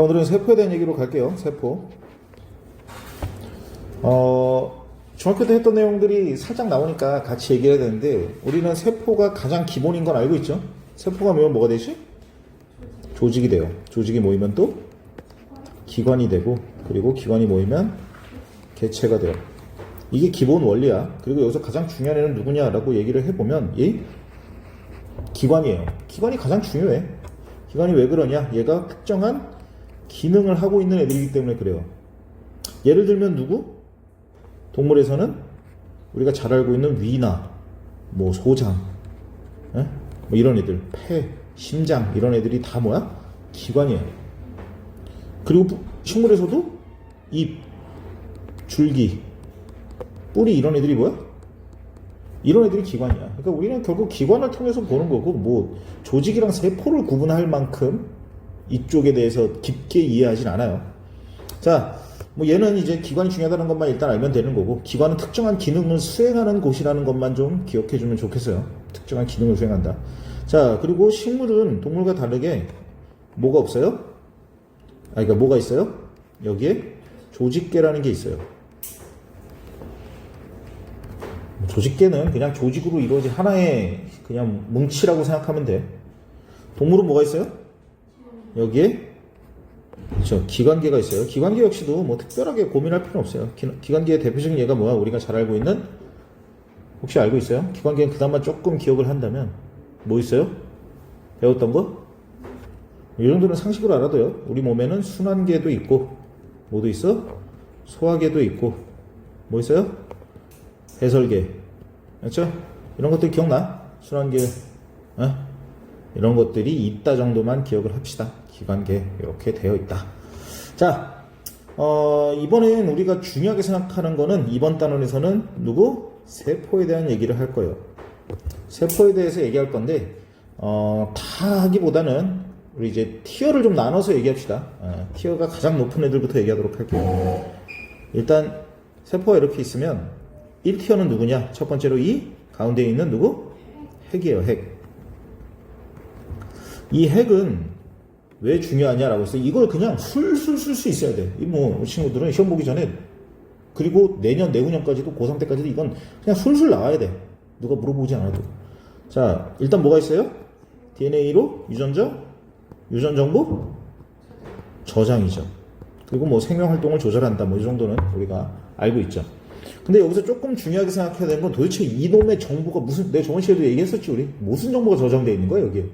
오늘은 세포에 대한 얘기로 갈게요. 세포. 중학교 때 했던 내용들이 살짝 나오니까 같이 얘기해야 되는데, 우리는 세포가 가장 기본인 건 알고 있죠? 세포가 모이면 뭐가 되지? 조직이 돼요. 조직이 모이면 또 기관이 되고, 그리고 기관이 모이면 개체가 돼요. 이게 기본 원리야. 그리고 여기서 가장 중요한 애는 누구냐라고 얘기를 해보면 이 기관이에요. 기관이 가장 중요해. 기관이 왜 그러냐? 얘가 특정한 기능을 하고 있는 애들이기 때문에 그래요. 예를 들면 누구? 동물에서는 우리가 잘 알고 있는 위나 뭐 소장, 뭐 이런 애들, 폐, 심장 이런 애들이 다 뭐야? 기관이에요. 그리고 식물에서도 잎, 줄기, 뿌리 이런 애들이 뭐야? 이런 애들이 기관이야. 그러니까 우리는 결국 기관을 통해서 보는 거고, 뭐 조직이랑 세포를 구분할 만큼 이쪽에 대해서 깊게 이해하진 않아요. 자, 뭐 얘는 이제 기관이 중요하다는 것만 일단 알면 되는 거고, 기관은 특정한 기능을 수행하는 곳이라는 것만 좀 기억해주면 좋겠어요. 특정한 기능을 수행한다. 자, 그리고 식물은 동물과 다르게 뭐가 없어요? 그러니까 뭐가 있어요? 여기에 조직계라는 게 있어요. 조직계는 그냥 조직으로 이루어진 하나의 그냥 뭉치라고 생각하면 돼. 동물은 뭐가 있어요? 여기에 그렇죠, 기관계가 있어요. 기관계 역시도 뭐 특별하게 고민할 필요는 없어요. 기관계의 대표적인 예가 뭐야? 우리가 잘 알고 있는, 혹시 알고 있어요? 기관계는 그나마 조금 기억을 한다면 뭐 있어요? 배웠던 거? 이 정도는 상식으로 알아둬요. 우리 몸에는 순환계도 있고 뭐도 있어? 소화계도 있고 뭐 있어요? 해설계, 그렇죠? 이런 것들 기억나? 순환계, 이런 것들이 있다 정도만 기억을 합시다. 기관계 이렇게 되어 있다. 자, 이번엔 우리가 중요하게 생각하는 거는 이번 단원에서는 누구? 세포에 대한 얘기를 할 거예요. 세포에 대해서 얘기할 건데, 다 하기보다는 우리 이제 티어를 좀 나눠서 얘기합시다. 티어가 가장 높은 애들부터 얘기하도록 할게요. 일단 세포가 이렇게 있으면 1티어는 누구냐? 첫 번째로 이 가운데에 있는 누구? 핵이에요. 핵. 이 핵은 왜 중요하냐라고 해서 이걸 그냥 술술 쓸 수 있어야 돼. 뭐 친구들은 시험 보기 전에, 그리고 내년 내후년까지도 고3 때까지도 이건 그냥 술술 나와야 돼. 누가 물어보지 않아도. 자, 일단 뭐가 있어요? DNA로 유전 정보 저장이죠. 그리고 뭐 생명 활동을 조절한다. 뭐 이 정도는 우리가 알고 있죠. 근데 여기서 조금 중요하게 생각해야 되는 건 도대체 이놈의 정보가 무슨, 내가 저번 시간에도 얘기했었지 우리. 무슨 정보가 저장되어 있는 거야 여기에?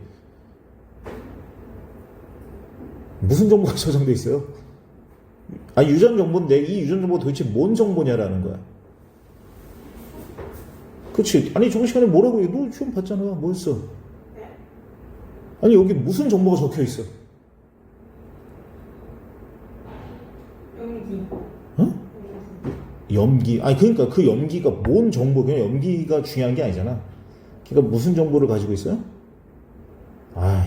무슨 정보가 저장되어 있어요? 유전 정보인데 이 유전 정보가 도대체 뭔 정보냐라는 거야. 그치? 아니 저번 시간에 뭐라고 해? 너 시험 봤잖아. 뭐였어? 아니 여기 무슨 정보가 적혀 있어? 염기. 아니 그러니까 그 염기가 뭔 정보? 그냥 염기가 중요한 게 아니잖아. 그러니까 무슨 정보를 가지고 있어요?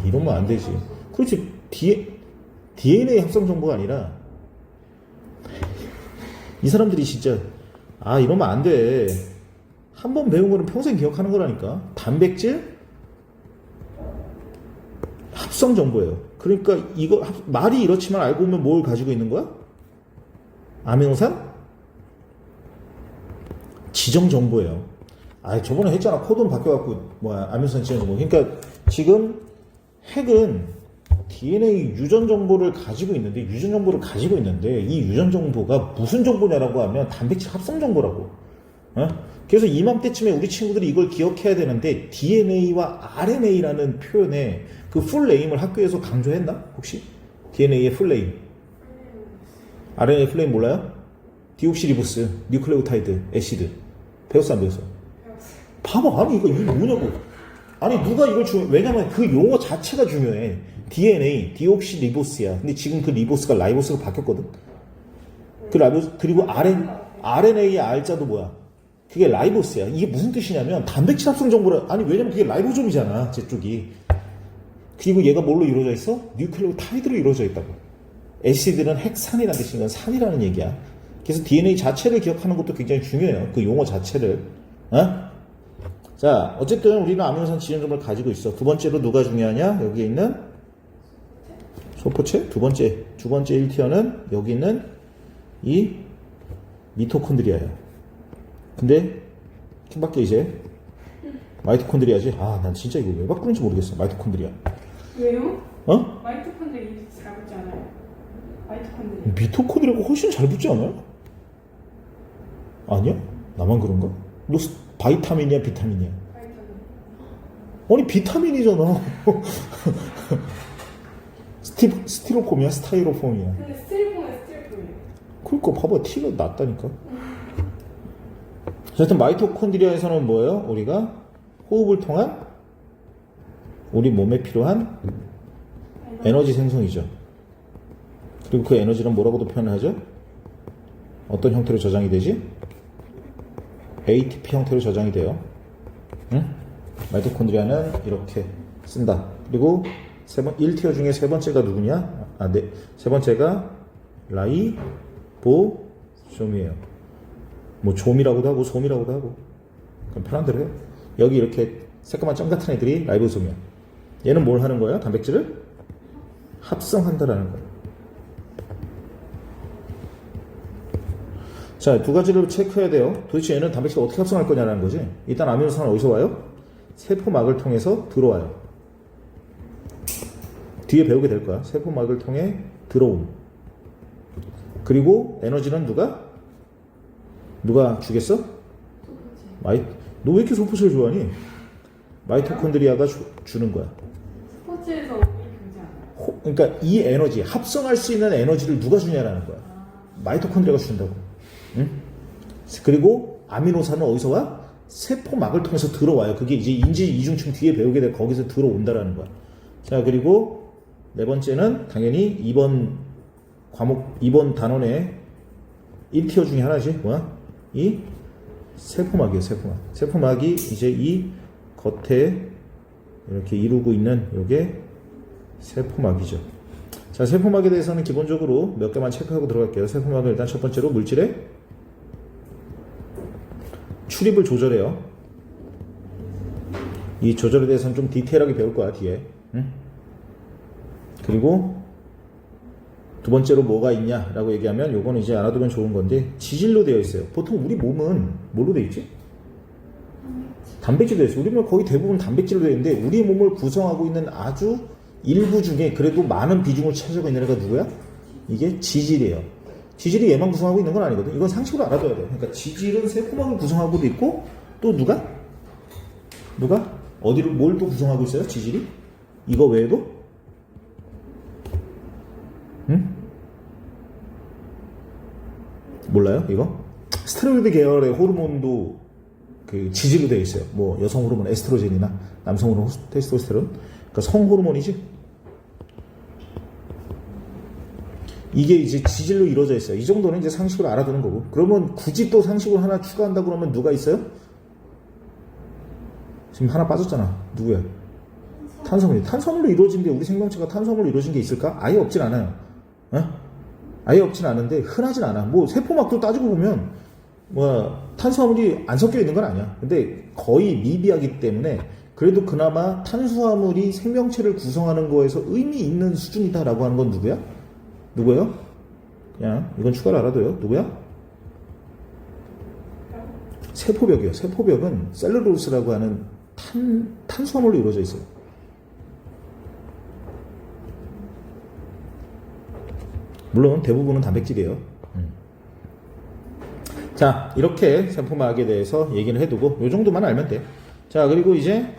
이러면 안 되지. 그렇지. DNA 합성 정보가 아니라, 이 사람들이 진짜 이러면 안 돼. 한 번 배운 거는 평생 기억하는 거라니까. 단백질 합성 정보예요. 그러니까 이거 말이 이렇지만 알고 보면 뭘 가지고 있는 거야? 아미노산 지정 정보예요. 저번에 했잖아. 코드는 바뀌어갖고 아미노산 지정 정보. 그러니까 지금 핵은 DNA 유전 정보를 가지고 있는데, 이 유전 정보가 무슨 정보냐라고 하면 단백질 합성 정보라고. 그래서 이맘때쯤에 우리 친구들이 이걸 기억해야 되는데, DNA와 RNA라는 표현에 그 풀네임을 학교에서 강조했나? 혹시? DNA의 풀네임. RNA 풀네임 몰라요? 디옥시리보스, 뉴클레오타이드, 애시드. 배웠어 안 배웠어? 봐봐. 이거 뭐냐고. 누가 이걸 왜냐면 그 용어 자체가 중요해. DNA, 디옥시리보스야. 근데 지금 그 리보스가 라이보스로 바뀌었거든. 그리고 RNA의 R자도 뭐야? 그게 라이보스야. 이게 무슨 뜻이냐면 단백질 합성 정보라. 왜냐면 그게 라이보좀이잖아. 제 쪽이. 그리고 얘가 뭘로 이루어져 있어? 뉴클레오타이드로 이루어져 있다고. 애시드는 핵산이라는 뜻이니까 산이라는 얘기야. 그래서 DNA 자체를 기억하는 것도 굉장히 중요해요. 그 용어 자체를. 자, 어쨌든 우리는 아미노산 지정 정보를 가지고 있어. 두 번째로 누가 중요하냐? 여기에 있는 소포체 두 번째 1티어는 여기 있는 이 미토콘드리아예요. 근데 킹밖에 이제 마이토콘드리아지. 아, 난 진짜 이거 왜 바꾸는지 모르겠어. 마이토콘드리아. 왜요? 어? 마이토콘드리아 잘 붙지 않아요? 마이토콘드리아. 미토콘드리아가 훨씬 잘 붙지 않아요? 아니야? 나만 그런가? 너 바이타민이야, 비타민이야? 바이타민. 아니, 비타민이잖아. 스티로폼이야, 스타이로폼이야. 근데 스티로폼은 스티로폼이에요. 그러니까 봐봐, 티가 났다니까. 하여튼 마이토콘드리아에서는 뭐예요? 우리가 호흡을 통한 우리 몸에 필요한 에너지 생성이죠. 그리고 그 에너지는 뭐라고도 표현을 하죠? 어떤 형태로 저장이 되지? ATP 형태로 저장이 돼요. 응? 마이토콘드리아는 이렇게 쓴다. 그리고 1티어 중에 세 번째가 누구냐? 세 번째가 라이보솜이에요. 뭐 좀이라고도 하고 솜이라고도 하고 그럼 편한 대로 해요. 여기 이렇게 새까만 점 같은 애들이 라이보솜이야. 얘는 뭘 하는 거야? 단백질을 합성한다라는 거야. 자, 두 가지를 체크해야 돼요. 도대체 얘는 단백질을 어떻게 합성할 거냐라는 거지. 일단 아미노산은 어디서 와요? 세포막을 통해서 들어와요. 뒤에 배우게 될 거야. 세포막을 통해 들어옴. 그리고 에너지는 누가 주겠어? 너 왜 이렇게 소포체를 좋아하니? 마이토콘드리아가 주는 거야. 스포츠에서 이렇게 하지 않아요? 그러니까 이 에너지, 합성할 수 있는 에너지를 누가 주냐라는 거야. 마이토콘드리아가 준다고. 응? 그리고 아미노산은 어디서 와? 세포막을 통해서 들어와요. 그게 이제 인지 이중층 뒤에 배우게 돼. 거기서 들어온다라는 거야. 자, 그리고 네 번째는 당연히 이번 단원의 1티어 중에 하나지. 뭐야? 이 세포막이에요. 세포막이 이제 이 겉에 이렇게 이루고 있는 요게 세포막이죠. 자, 세포막에 대해서는 기본적으로 몇 개만 체크하고 들어갈게요. 세포막은 일단 첫 번째로 물질의 출입을 조절해요. 이 조절에 대해서는 좀 디테일하게 배울 거야, 뒤에. 응? 그리고 두 번째로 뭐가 있냐라고 얘기하면 요거는 이제 알아두면 좋은 건데 지질로 되어 있어요. 보통 우리 몸은 뭘로 되어 있지? 단백질로 되어 있어요. 우리 몸은 거의 대부분 단백질로 되어 있는데 우리 몸을 구성하고 있는 아주 일부 중에 그래도 많은 비중을 차지하고 있는 애가 누구야? 이게 지질이에요. 지질이 얘만 구성하고 있는 건 아니거든. 이건 상식으로 알아둬야 돼요. 그러니까 지질은 세포막을 구성하고도 있고 또 누가? 어디를 뭘 또 구성하고 있어요? 지질이? 이거 외에도? 응? 몰라요? 이거? 스테로이드 계열의 호르몬도 그 지질로 되어 있어요. 뭐 여성 호르몬 에스트로겐이나 남성 호르몬 테스토스테론. 그러니까 성 호르몬이지. 이게 이제 지질로 이루어져 있어요. 이 정도는 이제 상식으로 알아두는 거고. 그러면 굳이 또 상식으로 하나 추가한다 그러면 누가 있어요? 지금 하나 빠졌잖아. 누구야? 탄수화물이. 탄수화물로 이루어진 게 우리 생명체가 탄수화물로 이루어진 게 있을까? 아예 없진 않아요. 아예 없진 않은데 흔하진 않아. 뭐 세포막도 따지고 보면 뭐 탄수화물이 안 섞여 있는 건 아니야. 근데 거의 미비하기 때문에 그래도 그나마 탄수화물이 생명체를 구성하는 거에서 의미 있는 수준이다라고 하는 건 누구예요? 그냥 이건 추가로 알아둬요. 누구야? 세포벽이에요. 세포벽은 셀룰로스라고 하는 탄수화물로 이루어져 있어요. 물론 대부분은 단백질이에요. 자, 이렇게 세포막에 대해서 얘기를 해두고 요 정도만 알면 돼. 자, 그리고 이제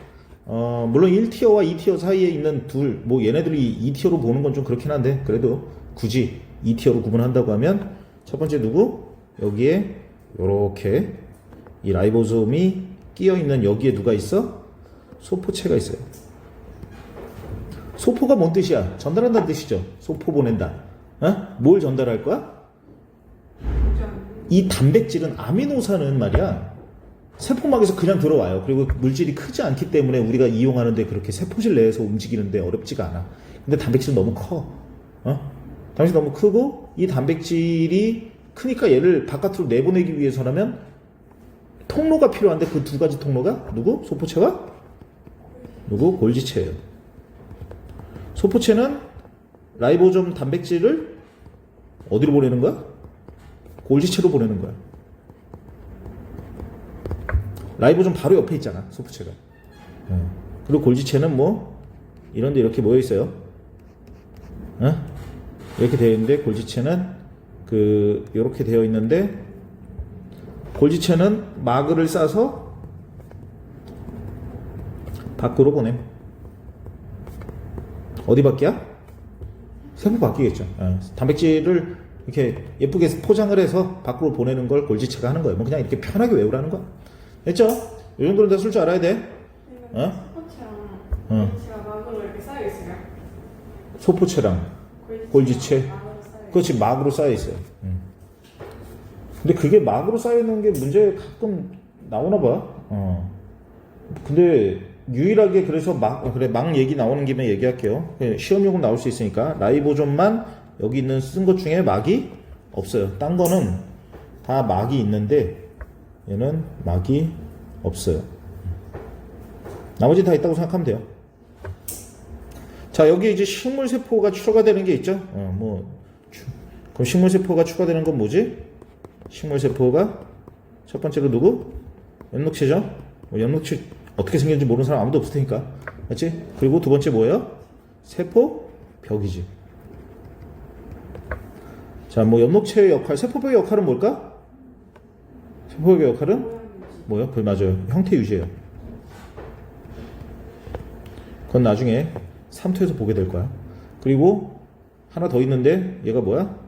물론 1티어와 2티어 사이에 있는 뭐 얘네들이 2티어로 보는 건 좀 그렇긴 한데 그래도 굳이 2티어로 구분한다고 하면 첫 번째 누구? 여기에 요렇게 이 라이보솜이 끼어 있는 여기에 누가 있어? 소포체가 있어요. 소포가 뭔 뜻이야? 전달한다는 뜻이죠. 소포 보낸다. 뭘 전달할 거야? 이 단백질은 아미노산은 말이야 세포막에서 그냥 들어와요. 그리고 물질이 크지 않기 때문에 우리가 이용하는데 그렇게 세포질 내에서 움직이는데 어렵지가 않아. 근데 단백질은 너무 커. 단백질 너무 크고 이 단백질이 크니까 얘를 바깥으로 내보내기 위해서라면 통로가 필요한데 그 두 가지 통로가 누구? 소포체와 누구? 골지체예요. 소포체는 라이보좀 단백질을 어디로 보내는 거야? 골지체로 보내는 거야. 라이보좀 바로 옆에 있잖아, 소프체가. 그리고 골지체는 뭐 이런데 이렇게 모여 있어요. 이렇게 되어 있는데 골지체는 이렇게 되어 있는데 골지체는 마그를 싸서 밖으로 보냄. 어디 밖이야? 세포 밖이겠죠. 단백질을 이렇게 예쁘게 포장을 해서 밖으로 보내는 걸 골지체가 하는 거예요. 뭐 그냥 이렇게 편하게 외우라는 거야. 됐죠? 이 정도는 다 쓸 줄 알아야 돼. 스포츠랑 골지체가 막으로 이렇게 쌓여 있어요. 소포체랑 골지체. 막으로 쌓여 그렇지, 막으로 쌓여 있어요. 근데 그게 막으로 쌓여 있는 게 문제 가끔 나오나 봐. 근데 유일하게 그래서 막 얘기 나오는 김에 얘기할게요. 시험용은 나올 수 있으니까 라이보좀만 여기 있는 쓴 것 중에 막이 없어요. 딴 거는 다 막이 있는데 얘는 막이 없어요. 나머지 다 있다고 생각하면 돼요. 자, 여기 이제 식물세포가 추가되는 게 있죠. 그럼 식물세포가 추가되는 건 뭐지? 식물세포가 첫 번째로 누구? 엽록체죠. 엽록체 어떻게 생겼는지 모르는 사람 아무도 없을 테니까, 맞지? 그리고 두 번째 뭐예요? 세포벽이지. 자, 뭐 엽록체의 역할, 세포벽의 역할은 뭘까? 세포벽의 역할은 뭐요? 맞아요. 형태 유지예요. 그건 나중에 3토에서 보게 될 거야. 그리고 하나 더 있는데 얘가 뭐야?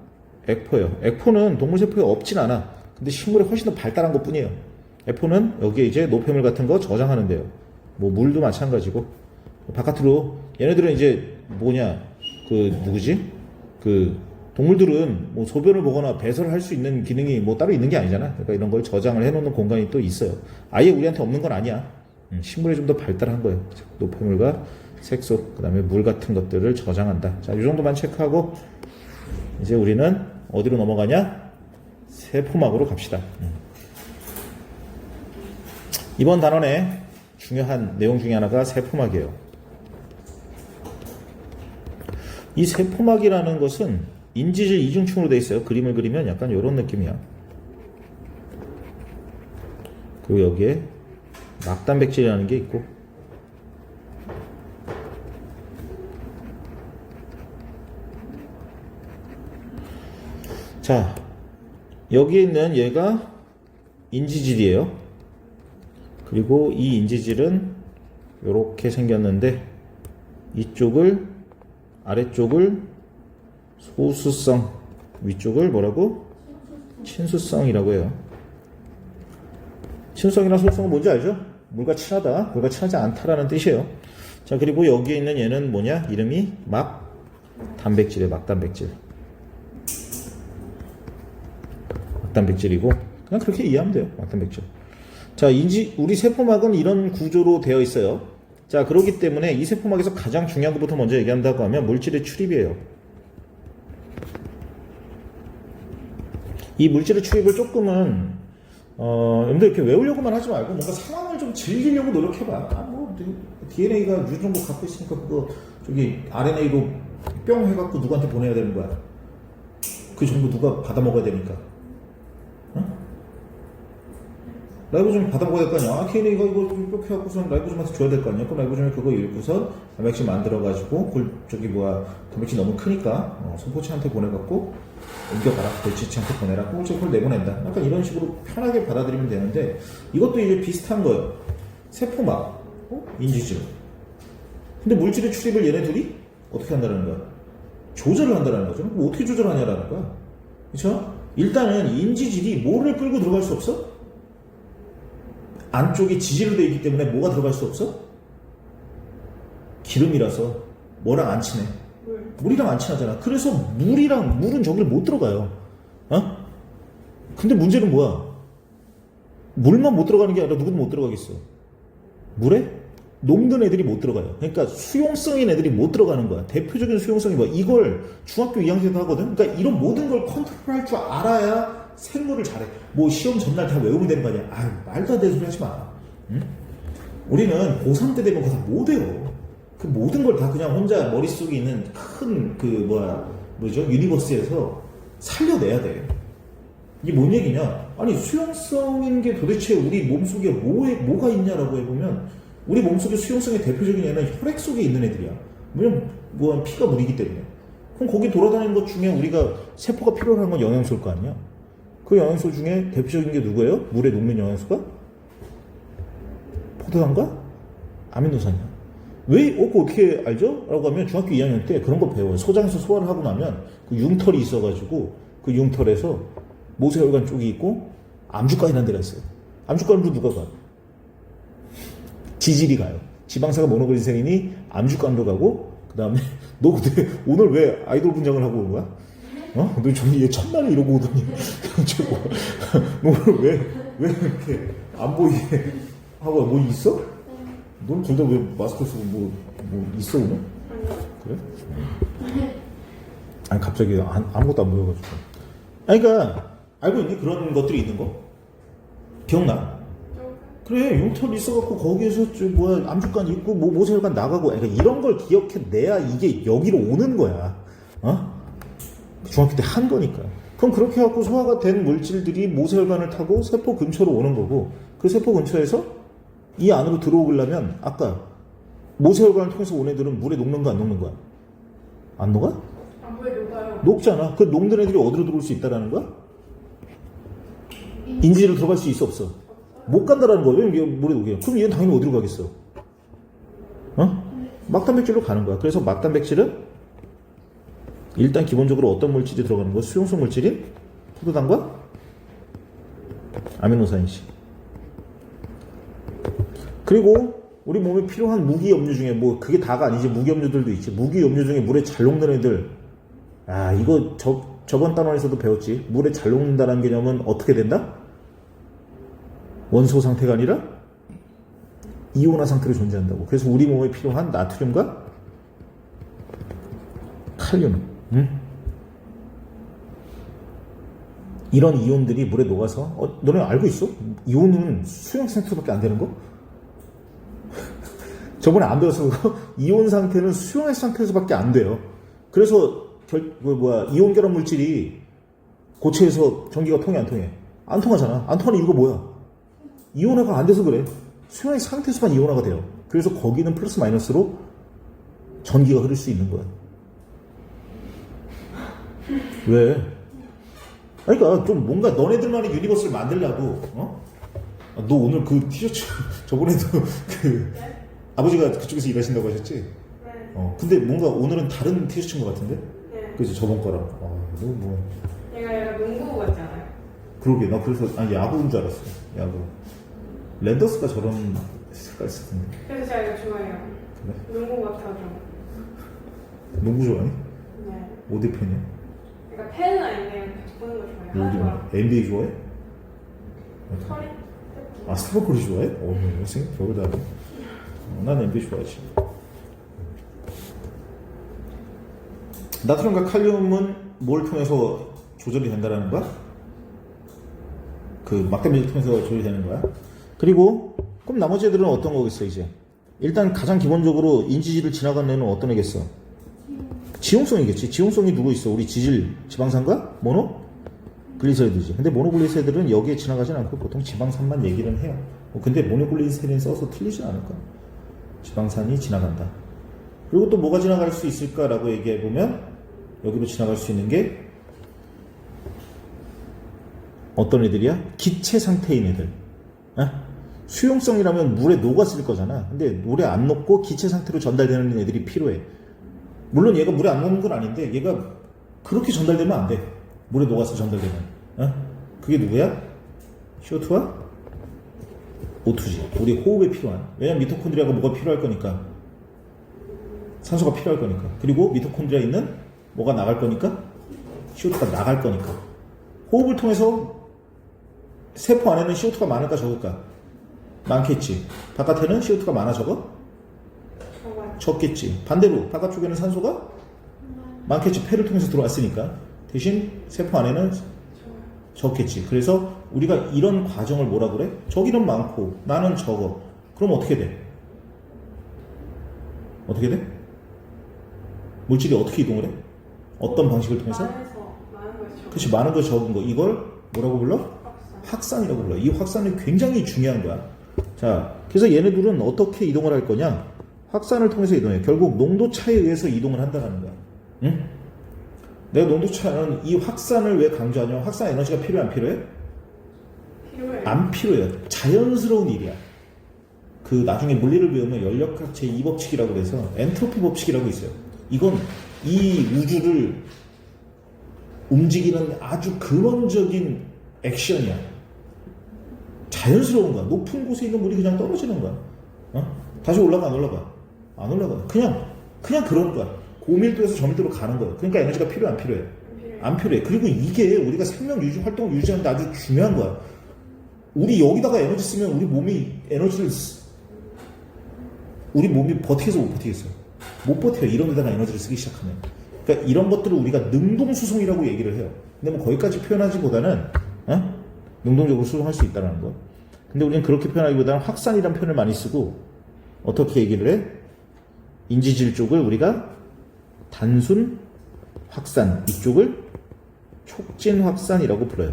액포예요. 액포는 동물세포에 없진 않아. 근데 식물에 훨씬 더 발달한 것 뿐이에요. 액포는 여기에 이제 노폐물 같은 거 저장하는데요. 뭐 물도 마찬가지고. 바깥으로 얘네들은 이제 누구지? 동물들은 뭐 소변을 보거나 배설을 할 수 있는 기능이 뭐 따로 있는 게 아니잖아. 그러니까 이런 걸 저장을 해놓는 공간이 또 있어요. 아예 우리한테 없는 건 아니야. 식물이 좀 더 발달한 거예요. 노폐물과 색소, 그 다음에 물 같은 것들을 저장한다. 자, 이 정도만 체크하고 이제 우리는 어디로 넘어가냐? 세포막으로 갑시다. 이번 단원의 중요한 내용 중에 하나가 세포막이에요. 이 세포막이라는 것은 인지질 이중층으로 되어 있어요. 그림을 그리면 약간 이런 느낌이야. 그리고 여기에 막단백질이라는 게 있고, 자, 여기 있는 얘가 인지질이에요. 그리고 이 인지질은 이렇게 생겼는데 이쪽을, 아래쪽을 소수성, 위쪽을 뭐라고? 친수성이라고 해요. 친수성이나 소수성은 뭔지 알죠? 물과 친하다, 물과 친하지 않다라는 뜻이에요. 자, 그리고 여기에 있는 얘는 뭐냐? 이름이 막단백질이에요. 막단백질. 막단백질이고, 그냥 그렇게 이해하면 돼요. 막단백질. 자, 우리 세포막은 이런 구조로 되어 있어요. 자, 그렇기 때문에 이 세포막에서 가장 중요한 것부터 먼저 얘기한다고 하면 물질의 출입이에요. 이 물질의 출입을 조금은 여러분들 이렇게 외우려고만 하지 말고 뭔가 상황을 좀 즐기려고 노력해봐. DNA가 이 정도 갖고 있으니까 그거 저기 RNA로 뿅 해갖고 누구한테 보내야 되는 거야. 그 정도 누가 받아 먹어야 되니까. 라이보좀 받아 먹어야 될 거 아니야. DNA가 이거 좀 뿅 해갖고선 라이보좀한테 줘야 될 거 아니야. 그럼 라이보좀이 그거 읽고선 단백질 만들어가지고 단백질 너무 크니까 소포체한테 보내갖고 옮겨가라. 골지체한테 보내라. 그걸 내보낸다. 약간 이런 식으로 편하게 받아들이면 되는데 이것도 이제 비슷한 거예요. 세포막, 인지질. 근데 물질의 출입을 얘네 둘이 어떻게 한다는 거야? 조절을 한다는 거죠. 그럼 어떻게 조절하냐라는 거야. 그렇죠? 일단은 인지질이 뭐를 끌고 들어갈 수 없어? 안쪽에 지질로 되어 있기 때문에 뭐가 들어갈 수 없어? 기름이라서 뭐랑 안 친해? 물이랑 안 친하잖아. 그래서 물은 저기를 못 들어가요. 근데 문제는 뭐야? 물만 못 들어가는 게 아니라 누구도 못 들어가겠어. 물에 녹는 애들이 못 들어가요. 그러니까 수용성인 애들이 못 들어가는 거야. 대표적인 수용성이 뭐야? 이걸 중학교 2학년 때도 하거든. 그러니까 이런 모든 걸 컨트롤할 줄 알아야 생물을 잘해. 뭐 시험 전날 다 외우면 되는 거 아니야? 아유, 말도 안 되는 소리 하지 마. 응? 우리는 고3 때 되면 그거 다 못 외워. 그 모든 걸 다 그냥 혼자 머릿속에 있는 큰 뭐죠? 유니버스에서 살려내야 돼. 이게 뭔 얘기냐? 아니, 수용성인 게 도대체 우리 몸속에 뭐가 있냐라고 해보면, 우리 몸속에 수용성의 대표적인 애는 혈액 속에 있는 애들이야. 왜냐면, 피가 물이기 때문에. 그럼 거기 돌아다니는 것 중에 우리가 세포가 필요로 하는 건 영양소일 거 아니야? 그 영양소 중에 대표적인 게 누구예요? 물에 녹는 영양소가? 포도당과 아미노산이야. 왜, 그거 어떻게 알죠? 라고 하면 중학교 2학년 때 그런 거 배워요. 소장에서 소화를 하고 나면 그 융털이 있어가지고 그 융털에서 모세혈관 쪽이 있고 암주가이라는 데가 있어요. 암주가로 누가 가? 지질이 가요. 지방사가 모노글리세린이 암주간으로 가고, 그 다음에 너 근데 오늘 왜 아이돌 분장을 하고 온 거야? 너 얘 첫날에 이러고 오더니 너 오늘 왜 이렇게 안 보이게 하고 뭐 있어? 넌 둘 다 왜 마스크 쓰고 뭐 있어 오늘? 그래? 아니 갑자기 아무것도 안 보여가지고. 아니 그러니까 알고 있니? 그런 것들이 있는 거? 기억나? 그래, 융털 있어갖고 거기에서 암주간 있고 모세혈관 나가고, 그러니까 이런 걸 기억해내야 이게 여기로 오는 거야. 중학교 때 한 거니까. 그럼 그렇게 해갖고 소화가 된 물질들이 모세혈관을 타고 세포 근처로 오는 거고, 그 세포 근처에서 이 안으로 들어오려면 아까 모세혈관을 통해서 온 애들은 물에 녹는 거 안 녹는 거야? 안 녹아? 물에 녹아요. 녹잖아. 그 녹는 애들이 어디로 들어올 수 있다라는 거야? 인지로 들어갈 수 있어 없어? 못 간다라는 거야. 왜 물에 녹여요? 그럼 얘는 당연히 어디로 가겠어? 막단백질로 가는 거야. 그래서 막단백질은 일단 기본적으로 어떤 물질이 들어가는 거야? 수용성 물질이 포도당과 아미노산이지. 그리고 우리 몸에 필요한 무기염류 중에 그게 다가 아니지. 무기염류들도 있지. 무기염류 중에 물에 잘 녹는 애들. 이거 저번 단원에서도 배웠지. 물에 잘 녹는다는 개념은 어떻게 된다? 원소 상태가 아니라 이온화 상태로 존재한다고. 그래서 우리 몸에 필요한 나트륨과 칼륨, 이런 이온들이 물에 녹아서, 너네 알고 있어? 이온은 수용 상태밖에 안 되는 거? 저번에 안 배웠어. 이온 상태는 수용할 상태에서밖에 안 돼요. 그래서 이온 결합 물질이 고체에서 전기가 통해 안 통해? 안 통하잖아. 안 통하는 이유가 뭐야? 이온화가 안 돼서 그래. 수용의 상태에서만 이온화가 돼요. 그래서 거기는 플러스 마이너스로 전기가 흐를 수 있는 거야. 왜? 그러니까 좀 뭔가 너네들만의 유니버스를 만들려고. 너 오늘 그 티셔츠 저번에도 아버지가 그쪽에서 일하신다고 하셨지? 네. 근데 뭔가 오늘은 다른 티셔츠인 것 같은데? 네. 그치, 저번 거랑. 너 얘가 약간 농구 같잖아요. 그러게, 나 그래서 야구인 줄 알았어. 야구. 랜더스가 저런 색깔 있을 텐데. 그래서 제가 이거 좋아해요. 그래? 농구 같아서. 농구 좋아해? 네. 어디 팬이야? 그러니까 팬은 아닌데 같이 보는 거 좋아해요. 너 어디 하는 봐? NBA 좋아해? 털이 스타버콜이 좋아해? 생각 별거 다르네. 난 NBA 좋아하지. 나트륨과 칼륨은 뭘 통해서 조절이 된다라는 거야? 그 막대물질 통해서 조절이 되는 거야. 그리고 그럼 나머지 애들은 어떤 거겠어 이제? 일단 가장 기본적으로 인지질을 지나간 애는 어떤 애겠어? 지용성이겠지. 지용성이 누구 있어? 우리 지방산과 모노글리세리드지. 근데 모노글리세리드는 여기에 지나가진 않고 보통 지방산만 얘기를 해요. 근데 모노글리세린 써서 틀리진 않을 거야. 지방산이 지나간다. 그리고 또 뭐가 지나갈 수 있을까라고 얘기해보면 여기로 지나갈 수 있는 게 어떤 애들이야? 기체 상태인 애들. 수용성이라면 물에 녹았을 거잖아. 근데 물에 안 녹고 기체 상태로 전달되는 애들이 필요해. 물론 얘가 물에 안 녹는 건 아닌데 얘가 그렇게 전달되면 안 돼. 물에 녹아서 전달되면. 그게 누구야? CO2와 O2지. 우리 호흡에 필요한. 왜냐면 미토콘드리아가 뭐가 필요할 거니까. 산소가 필요할 거니까. 그리고 미토콘드리아에 있는 뭐가 나갈 거니까? CO2가 나갈 거니까. 호흡을 통해서 세포 안에는 CO2가 많을까 적을까? 많겠지. 바깥에는 CO2가 많아 적어? 적겠지. 반대로 바깥쪽에는 산소가 많겠지. 폐를 통해서 들어왔으니까. 대신 세포 안에는 적겠지. 그래서 우리가 이런 과정을 뭐라 그래? 저기는 많고 나는 적어. 그럼 어떻게 돼? 어떻게 돼? 물질이 어떻게 이동을 해? 어떤 방식을 통해서? 많은 것이 그렇지, 많은 거 적은 거. 이걸 뭐라고 불러? 확산. 확산이라고 불러. 이 확산이 굉장히 중요한 거야. 자, 그래서 얘네들은 어떻게 이동을 할 거냐? 확산을 통해서 이동해. 결국 농도 차에 의해서 이동을 한다는 거야. 응? 내가 농도 차는 이 확산을 왜 강조하냐면 확산 에너지가 필요해, 안 필요해? 필요해. 안 필요해요. 자연스러운 일이야. 그 나중에 물리를 배우면 연력학 제2법칙이라고 해서 엔트로피 법칙이라고 있어요. 이건 이 우주를 움직이는 아주 근원적인 액션이야. 자연스러운 거야. 높은 곳에 있는 물이 그냥 떨어지는 거야. 어? 다시 올라가, 안 올라가? 안 올라가. 그냥 그런 거야. 고밀도에서 저밀도로 가는 거야. 그러니까 에너지가 필요해, 안 필요해? 안 필요해. 그리고 이게 우리가 생명 유지 활동을 유지하는데 아주 중요한 거야. 우리 여기다가 에너지 쓰면 우리 몸이 우리 몸이 버티겠어, 못 버티겠어? 못 버텨요. 이런 데다가 에너지를 쓰기 시작하면. 그러니까 이런 것들을 우리가 능동수송이라고 얘기를 해요. 근데 뭐 거기까지 표현하지보다는 능동적으로 수송할 수 있다는 거. 근데 우리는 그렇게 표현하기보다는 확산이라는 표현을 많이 쓰고 어떻게 얘기를 해? 인지질 쪽을 우리가 단순 확산, 이쪽을 촉진 확산이라고 불러요.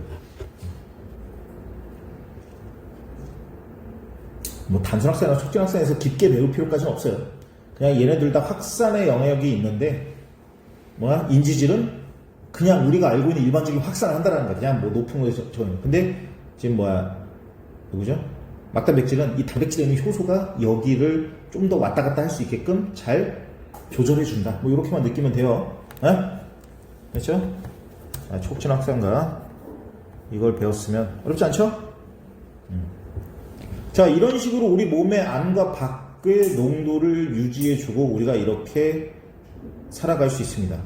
뭐 단순 확산이나 촉진 확산에서 깊게 배울 필요까지는 없어요. 그냥 얘네들 다 확산의 영역이 있는데 인지질은 그냥 우리가 알고 있는 일반적인 확산을 한다는 거야. 그냥 뭐 높은 곳에서 저는. 근데 지금 누구죠? 막단백질은 이 단백질에 있는 효소가 여기를 좀 더 왔다 갔다 할 수 있게끔 잘 조절해 준다. 뭐 이렇게만 느끼면 돼요. 그렇죠? 촉진 확산과 이걸 배웠으면 어렵지 않죠? 자, 이런 식으로 우리 몸의 안과 밖의 농도를 유지해주고 우리가 이렇게 살아갈 수 있습니다.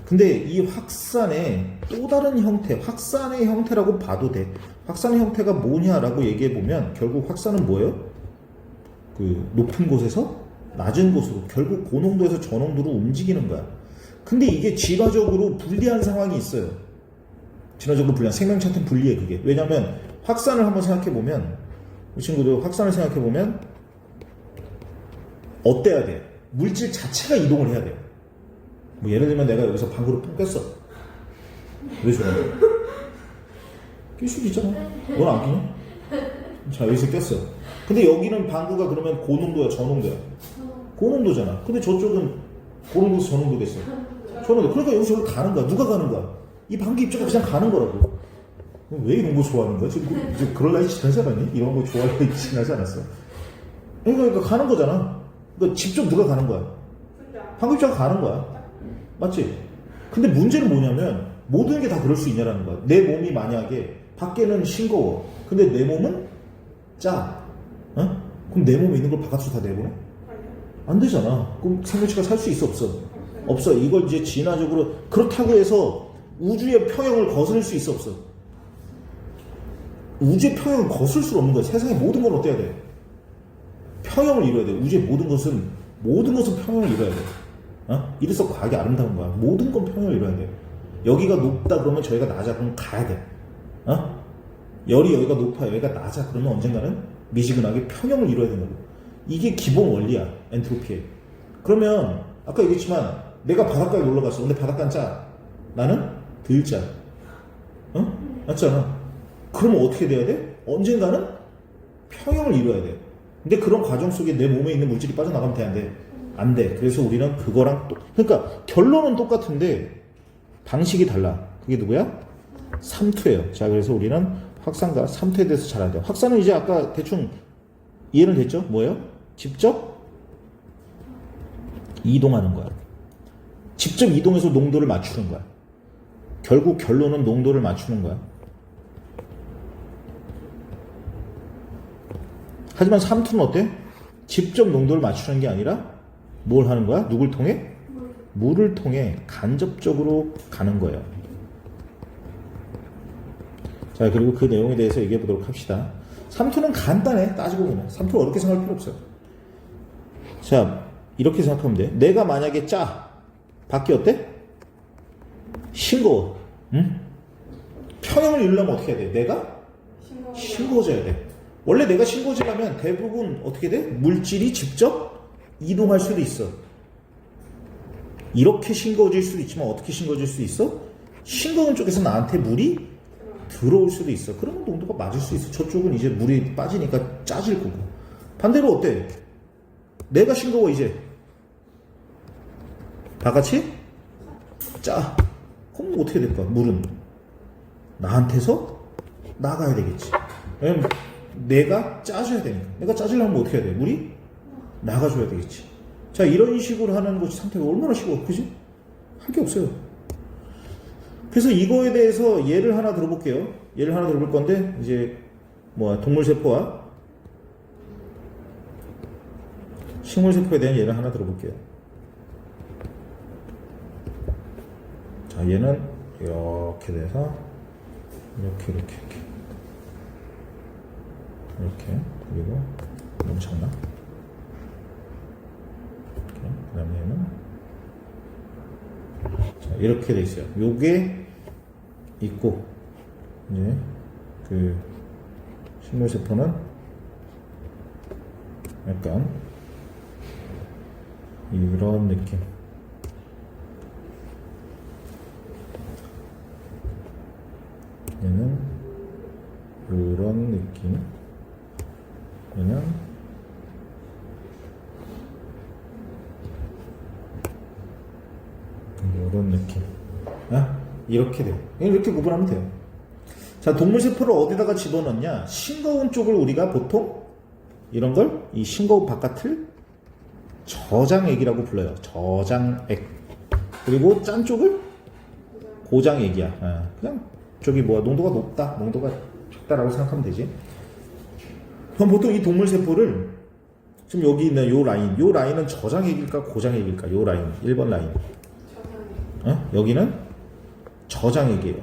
근데 이 확산의 또 다른 형태, 확산의 형태라고 봐도 돼. 확산의 형태가 뭐냐라고 얘기해보면 결국 확산은 뭐예요? 그 높은 곳에서 낮은 곳으로 결국 고농도에서 저농도로 움직이는 거야. 근데 이게 진화적으로 불리한 상황이 있어요. 진화적으로 불리한, 생명체한테는 불리해 그게. 왜냐면 확산을 한번 생각해보면 우리 친구들 확산을 생각해보면 어때야 돼? 물질 자체가 이동을 해야 돼요. 뭐 예를 들면 내가 여기서 방구를 푹 꼈어. 왜 좋아해? 낄 수도 있잖아. 넌 안 끼냐? 자, 여기서 꼈어. 근데 여기는 방구가 그러면 고농도야, 저농도야? 고농도잖아. 근데 저쪽은 고농도에서 저농도 됐어. 저농도. 그러니까 여기서 저기 가는 거야. 누가 가는 거야? 이 방구 입자가 그냥 가는 거라고. 왜 이런 거 좋아하는 거야? 지금 이제 그럴 나이 지나지 않았니? 이런 거 좋아할 나이 지나지 않았어? 그러니까 가는 거잖아. 그러니까 직접 누가 가는 거야? 방구 입자가 가는 거야. 맞지? 근데 문제는 뭐냐면 모든 게 다 그럴 수 있냐라는 거야. 내 몸이 만약에 밖에는 싱거워. 근데 내 몸은 짜. 그럼 내 몸에 있는 걸 바깥으로 다 내보내? 안 되잖아. 그럼 생명체가 살 수 있어, 없어? 없어. 이걸 이제 진화적으로 그렇다고 해서 우주의 평형을 거스를 수 있어, 없어? 우주의 평형을 거슬 수 없는 거야. 세상의 모든 건 어때야 돼? 평형을 이뤄야 돼. 우주의 모든 것은 평형을 이뤄야 돼. 이래서 과학이 아름다운 거야. 모든 건 평형을 이뤄야 돼. 여기가 높다 그러면 저희가 낮아 그러면 가야 돼. 열이 여기가 높아 여기가 낮아 그러면 언젠가는 미지근하게 평형을 이뤄야 된다고. 이게 기본 원리야, 엔트로피의. 그러면 아까 얘기했지만 내가 바닷가에 놀러 갔어. 근데 바닷가는 짜. 나는 덜 짜. 맞잖아. 그러면 어떻게 돼야 돼? 언젠가는 평형을 이뤄야 돼. 근데 그런 과정 속에 내 몸에 있는 물질이 빠져나가면 돼, 안 돼? 안 돼. 그래서 우리는 그거랑 그러니까 결론은 똑같은데 방식이 달라. 그게 누구야? 삼투예요. 자, 그래서 우리는 확산과 삼투에 대해서 잘 알아야 돼요. 확산은 이제 아까 대충 이해는 됐죠? 뭐예요? 직접 이동하는 거야. 직접 이동해서 농도를 맞추는 거야. 결국 결론은 농도를 맞추는 거야. 하지만 삼투는 어때? 직접 농도를 맞추는 게 아니라 뭘 하는 거야? 누굴 통해? 물을 통해 간접적으로 가는 거예요. 자, 그리고 그 내용에 대해서 얘기해 보도록 합시다. 삼투는 간단해. 따지고 보면. 삼투 어렵게 생각할 필요 없어요. 자, 이렇게 생각하면 돼. 내가 만약에 짜. 밖에 어때? 싱거워. 응? 평형을 이루려면 어떻게 해야 돼? 내가 싱거워져야 돼. 원래 내가 싱거워지려면 대부분 어떻게 돼? 물질이 직접 이동할 수도 있어. 이렇게 싱거워질 수도 있지만 어떻게 싱거워질 수 있어? 싱거운 쪽에서 나한테 물이 들어올 수도 있어. 그러면 농도가 맞을 수 있어. 저쪽은 이제 물이 빠지니까 짜질 거고. 반대로 어때? 내가 싱거워 이제. 다 같이 짜. 그럼 어떻게 될까? 물은 나한테서 나가야 되겠지. 왜냐면 내가 짜줘야 되니까. 내가 짜주려면 어떻게 해야 돼? 물이 나가줘야 되겠지. 자, 이런 식으로 하는 것이 상태가 얼마나 쉬워. 그지? 할 게 없어요. 그래서 이거에 대해서 예를 하나 들어볼게요. 예를 하나 들어볼 건데, 이제, 동물세포와 식물세포에 대한 예를 하나 들어볼게요. 자, 얘는 이렇게 돼서, 이렇게. 그리고, 너무 작나? 그 다음에 얘는, 자, 이렇게 돼 있어요. 요게 있고, 이제, 식물세포는 약간, 이런 느낌. 얘는, 이런 느낌. 얘는, 이런 느낌. 이렇게 돼요. 이렇게 구분하면 돼요. 자, 동물세포를 어디다가 집어넣냐? 싱거운 쪽을 우리가 보통 이런 걸, 이 싱거운 바깥을 저장액이라고 불러요. 저장액. 그리고 짠 쪽을 고장액이야. 그냥 저기 농도가 높다, 농도가 적다라고 생각하면 되지. 그럼 보통 이 동물세포를 지금 여기 있는 요 라인은 저장액일까 고장액일까? 요 라인, 1번 라인. 여기는 저장액이에요.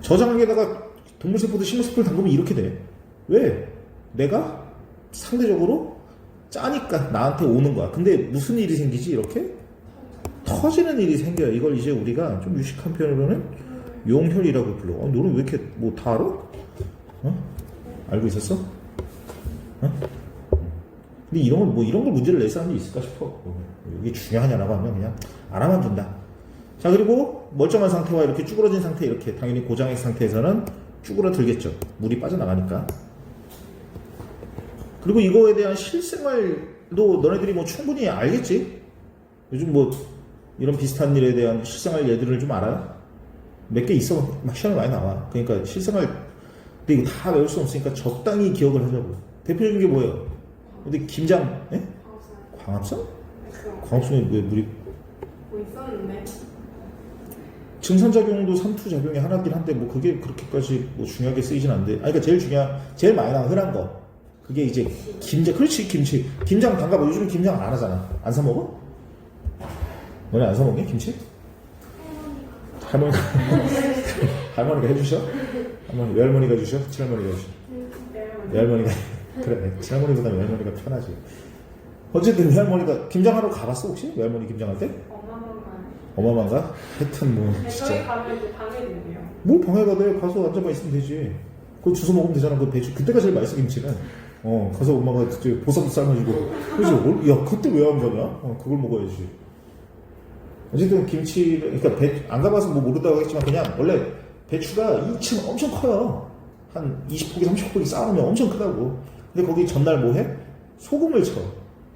저장액에다가 동물세포도 식물세포를 담그면 이렇게 돼. 왜? 내가 상대적으로 짜니까 나한테 오는 거야. 근데 무슨 일이 생기지? 이렇게 터지는 일이 생겨요. 이걸 이제 우리가 좀 유식한 표현으로는 용혈이라고 불러. 너는 왜 이렇게 다 알아? 알고 있었어? 근데 이런 걸 문제를 낼 사람이 있을까 싶어. 이게 중요하냐라고 하면 그냥 알아만 준다. 자, 그리고 멀쩡한 상태와 이렇게 쭈그러진 상태, 이렇게 당연히 고장액 상태에서는 쭈그러들겠죠. 물이 빠져나가니까. 그리고 이거에 대한 실생활도 너네들이 충분히 알겠지? 요즘 이런 비슷한 일에 대한 실생활 예들을 좀 알아요? 몇 개 있어. 시험에 많이 나와. 그러니까 실생활, 근데 이거 다 외울 수 없으니까 적당히 기억을 하자고. 대표적인 게 뭐예요? 근데 김장, 예? 광합성? 광합성이 왜 물이? 있었는데. 증산작용도 삼투작용이 하나긴 한데, 그게 그렇게까지 중요하게 쓰이진 않는데. 그러니까 제일 많이 나온 흔한 거. 그게 이제 김장, 그렇지, 김치. 김장 담가봐. 요즘에 김장 안 하잖아. 안 사먹어? 너네 안 사먹니? 김치? 할머니가 해주셔? 외할머니가 주셔? 친할머니가 주셔? 외할머니가. 그래, 친할머니보다 외할머니가 편하지. 어쨌든 외할머니가 김장하러 가봤어 혹시? 외할머니 김장할 때? 엄마만 가? 하여튼 진짜. 저희 가면 이제 방해된대요. 뭘 방해가 돼? 가서 앉아봐 있으면 되지. 그거 주워 먹으면 되잖아. 그 배추. 그때가 제일 맛있어, 김치는. 가서 엄마가 보쌈도 삶아주고. 그지? 야, 그때 왜 안 가냐? 그걸 먹어야지. 어쨌든 김치를, 그러니까 안 가봐서 모르다고 했지만 그냥 원래 배추가 2층 엄청 커요. 한 20포기, 30포기 쌓아놓으면 엄청 크다고. 근데 거기 전날 뭐 해? 소금을 쳐.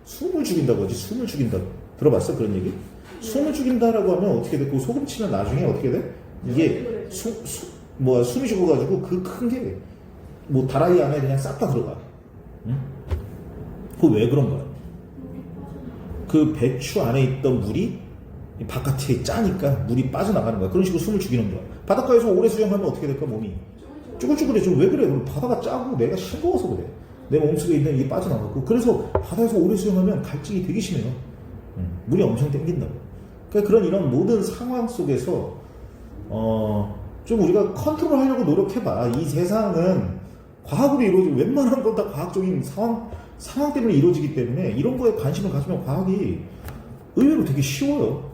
숨을 죽인다고 하지. 숨을 죽인다. 들어봤어? 그런 얘기? 숨을 죽인다라고 하면 어떻게 돼? 그 소금 치면 나중에 어떻게 돼? 이게 숨이 죽어가지고 그 큰 게 다라이 안에 그냥 싹 다 들어가. 응? 그거 왜 그런 거야? 그 배추 안에 있던 물이 바깥에 짜니까 물이 빠져나가는 거야. 그런 식으로 숨을 죽이는 거야. 바닷가에서 오래 수영하면 어떻게 될까? 몸이 쭈글쭈글해져. 왜 그래? 바다가 짜고 내가 싱거워서 그래. 내 몸속에 있는 이게 빠져나가고. 그래서 바다에서 오래 수영하면 갈증이 되게 심해요. 물이 엄청 땡긴다고. 그러니까 이런 모든 상황 속에서 좀 우리가 컨트롤 하려고 노력해봐. 이 세상은 과학으로 이루어지고 웬만한 건 다 과학적인 상황 때문에 이루어지기 때문에 이런 거에 관심을 가지면 과학이 의외로 되게 쉬워요.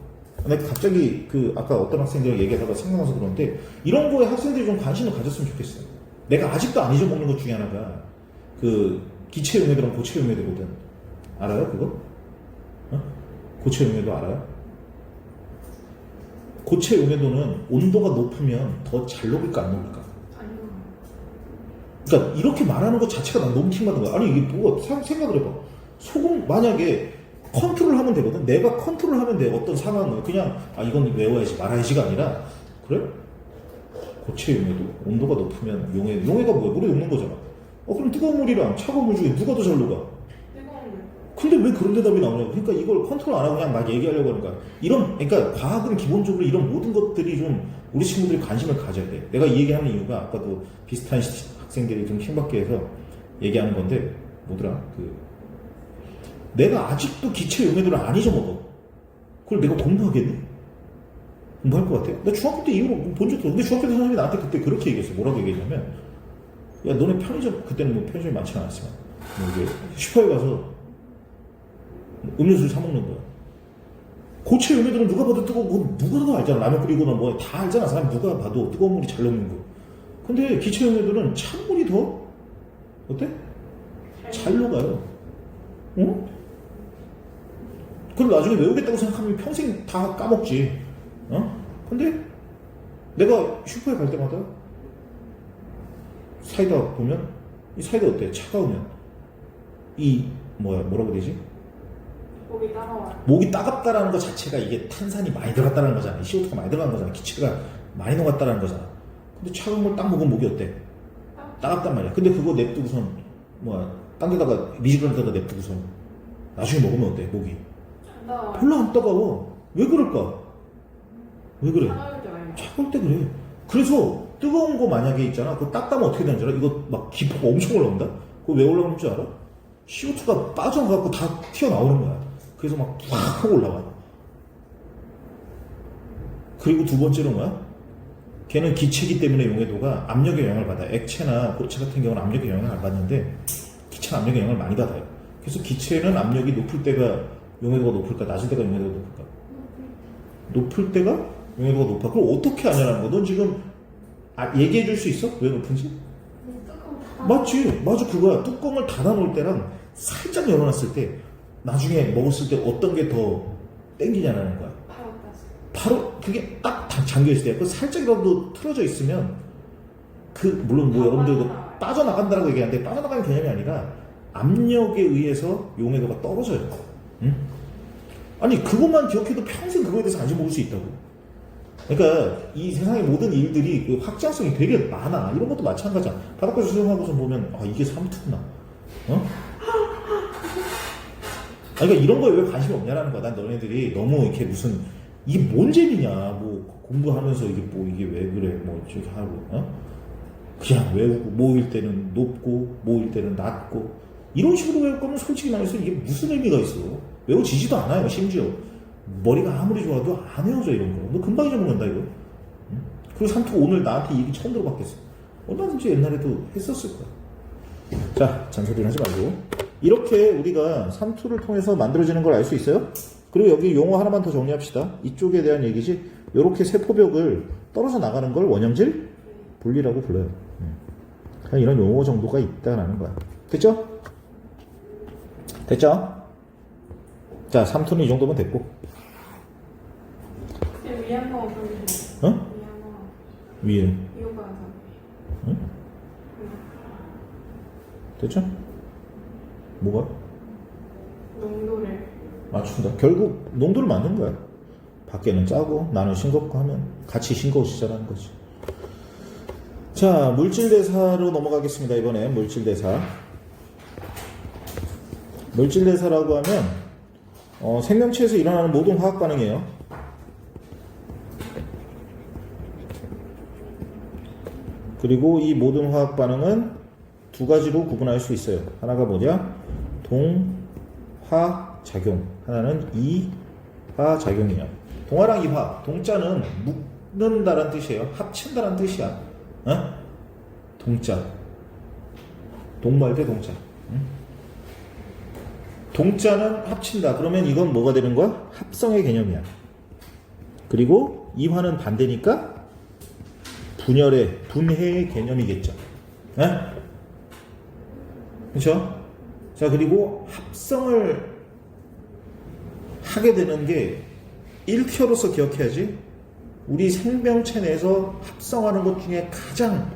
내가 갑자기 아까 어떤 학생들이랑 얘기하다가 생각나서 그러는데 이런 거에 학생들이 좀 관심을 가졌으면 좋겠어요. 내가 아직도 안 잊어먹는 것 중에 하나가 기체 용해들은 고체 용해되거든. 알아요 그거? 어? 고체 용해도 알아요? 고체 용해도는 온도가 높으면 더 잘 녹을까 안 녹을까? 아니요. 그러니까 이렇게 말하는 것 자체가 난 너무 킹받는 거야. 아니 이게 뭐가 생각을 해봐. 소금 만약에 컨트롤하면 되거든. 내가 컨트롤하면 돼. 어떤 상황을 그냥 이건 외워야지 말아야지가 아니라 그래? 고체 용해도 온도가 높으면 용해가 뭐야? 물에 녹는 거잖아. 그럼 뜨거운 물이랑 차가운 물 중에 누가 더 잘 녹아? 뜨거운 물. 근데 왜 그런 대답이 나오냐고. 그러니까 이걸 컨트롤 안 하고 그냥 막 얘기하려고 하니까 그러니까 과학은 기본적으로 이런 모든 것들이 좀 우리 친구들이 관심을 가져야 돼. 내가 이 얘기하는 이유가 아까도 비슷한 학생들이 좀 킹받게 해서 얘기하는 건데 뭐더라? 내가 아직도 기체 용해도를 안 잊어먹어. 그걸 내가 공부하겠니? 공부할 것 같아? 나 중학교 때 이후로 본 적도 없어. 근데 중학교 때 선생님이 나한테 그때 그렇게 얘기했어. 뭐라고 얘기했냐면 야 너네 편의점 그때는 뭐 편의점이 많지는 않았지만 뭐 이게 슈퍼에 가서 음료수를 사 먹는 거야. 고체 용해들은 누가 봐도 뜨거워. 누가 봐도 알잖아. 라면 끓이거나 뭐 다 알잖아. 사람 누가 봐도 뜨거운 물이 잘 녹는 거. 근데 기체 용해들은 찬물이 더 어때? 잘 녹아요. 어? 그걸 나중에 외우겠다고 생각하면 평생 다 까먹지. 근데 내가 슈퍼에 갈 때마다 사이다 보면 이 사이다 어때? 차가우면 뭐라고 해야 되지? 목이 따라와요. 목이 따갑다라는 것 자체가 이게 탄산이 많이 들어갔다는 거잖아. CO2가 많이 들어간 거잖아. 기체가 많이 녹았다는 거잖아. 근데 차가운 걸 딱 먹으면 목이 어때? 따갑단 말이야. 근데 그거 냅두고선 딴 데다가 미지근한데다가 냅두고선 나중에 먹으면 어때? 목이 안 따라와요. 별로 안 따가워. 왜 그럴까? 왜 그래? 차가울 때 많이 차가울 때 그래. 그래서 뜨거운 거 만약에 있잖아. 그거 닦다면 어떻게 되는 줄 알아? 이거 막 기포가 엄청 올라온다? 그거 왜 올라오는 줄 알아? CO2가 빠져갖고 다 튀어나오는 거야. 그래서 막 팍 하고 올라와. 그리고 두 번째로 뭐야? 걔는 기체이기 때문에 용해도가 압력의 영향을 받아. 액체나 고체 같은 경우는 압력의 영향을 안 받는데 기체는 압력의 영향을 많이 받아요. 그래서 기체는 압력이 높을 때가 용해도가 높을까? 낮을 때가 용해도가 높을까? 높을 때가 용해도가 높아. 그럼 어떻게 아냐라는 거. 넌 지금 얘기해 줄 수 있어? 왜 높은지? 맞지? 맞아 그거야. 뚜껑을 닫아놓을 때랑 살짝 열어놨을 때 나중에 먹었을 때 어떤 게 더 땡기냐라는 거야. 바로 그게 딱 잠겨있을 때, 그 살짝이라도 틀어져 있으면 물론 뭐 여러분들도 빠져나간다라고 얘기하는데 빠져나가는 개념이 아니라 압력에 의해서 용해도가 떨어져요. 응? 아니 그것만 기억해도 평생 그거에 대해서 관심 모을 수 있다고. 그러니까 이 세상의 모든 일들이 그 확장성이 되게 많아. 이런 것도 마찬가지야. 바닥까지 수영하고서 보면 이게 삼투구나. 그러니까 이런 거에 왜 관심이 없냐라는 거야. 난 너네들이 너무 이렇게 무슨 이게 뭔 재미냐. 뭐 공부하면서 이게 왜 그래. 뭐 저기 하고 그냥 외우고 모일 때는 높고 모일 때는 낮고 이런 식으로 외울 거면 솔직히 말해서 이게 무슨 의미가 있어. 외워지지도 않아요. 심지어 머리가 아무리 좋아도 안 외워져 이런 거. 너 금방 잊어먹는다 이거. 응? 그리고 삼투 오늘 나한테 얘기 처음 들어봤겠어. 얼마든지 옛날에도 했었을 거야. 자, 잔소리는 하지 말고 이렇게 우리가 삼투를 통해서 만들어지는 걸 알 수 있어요. 그리고 여기 용어 하나만 더 정리합시다. 이쪽에 대한 얘기지. 이렇게 세포벽을 떨어져 나가는 걸 원형질 분리라고 불러요. 그냥 이런 용어 정도가 있다라는 거야. 됐죠? 됐죠? 자, 3투는 이 정도면 됐고. 위에 한 번 보여주세요. 어? 위에 한 번. 위에. 이거 봐서. 응? 됐죠? 뭐가? 농도를. 맞춘다. 결국 농도를 맞는 거야. 밖에는 짜고 나는 싱겁고 하면 같이 싱거워지자라는 거지. 자, 물질대사로 넘어가겠습니다. 이번에 물질대사. 물질대사라고 하면 생명체에서 일어나는 모든 화학 반응이에요. 그리고 이 모든 화학 반응은 두 가지로 구분할 수 있어요. 하나가 뭐냐? 동화작용. 하나는 이화작용이에요. 동화랑 이화. 동자는 묶는다는 뜻이에요. 합친다는 뜻이야. 동자. 동말 대 동자. 동자는 합친다. 그러면 이건 뭐가 되는 거야? 합성의 개념이야. 그리고 이화는 반대니까 분해의 개념이겠죠. 그렇죠? 자, 그리고 합성을 하게 되는 게 1티어로서 기억해야지. 우리 생명체 내에서 합성하는 것 중에 가장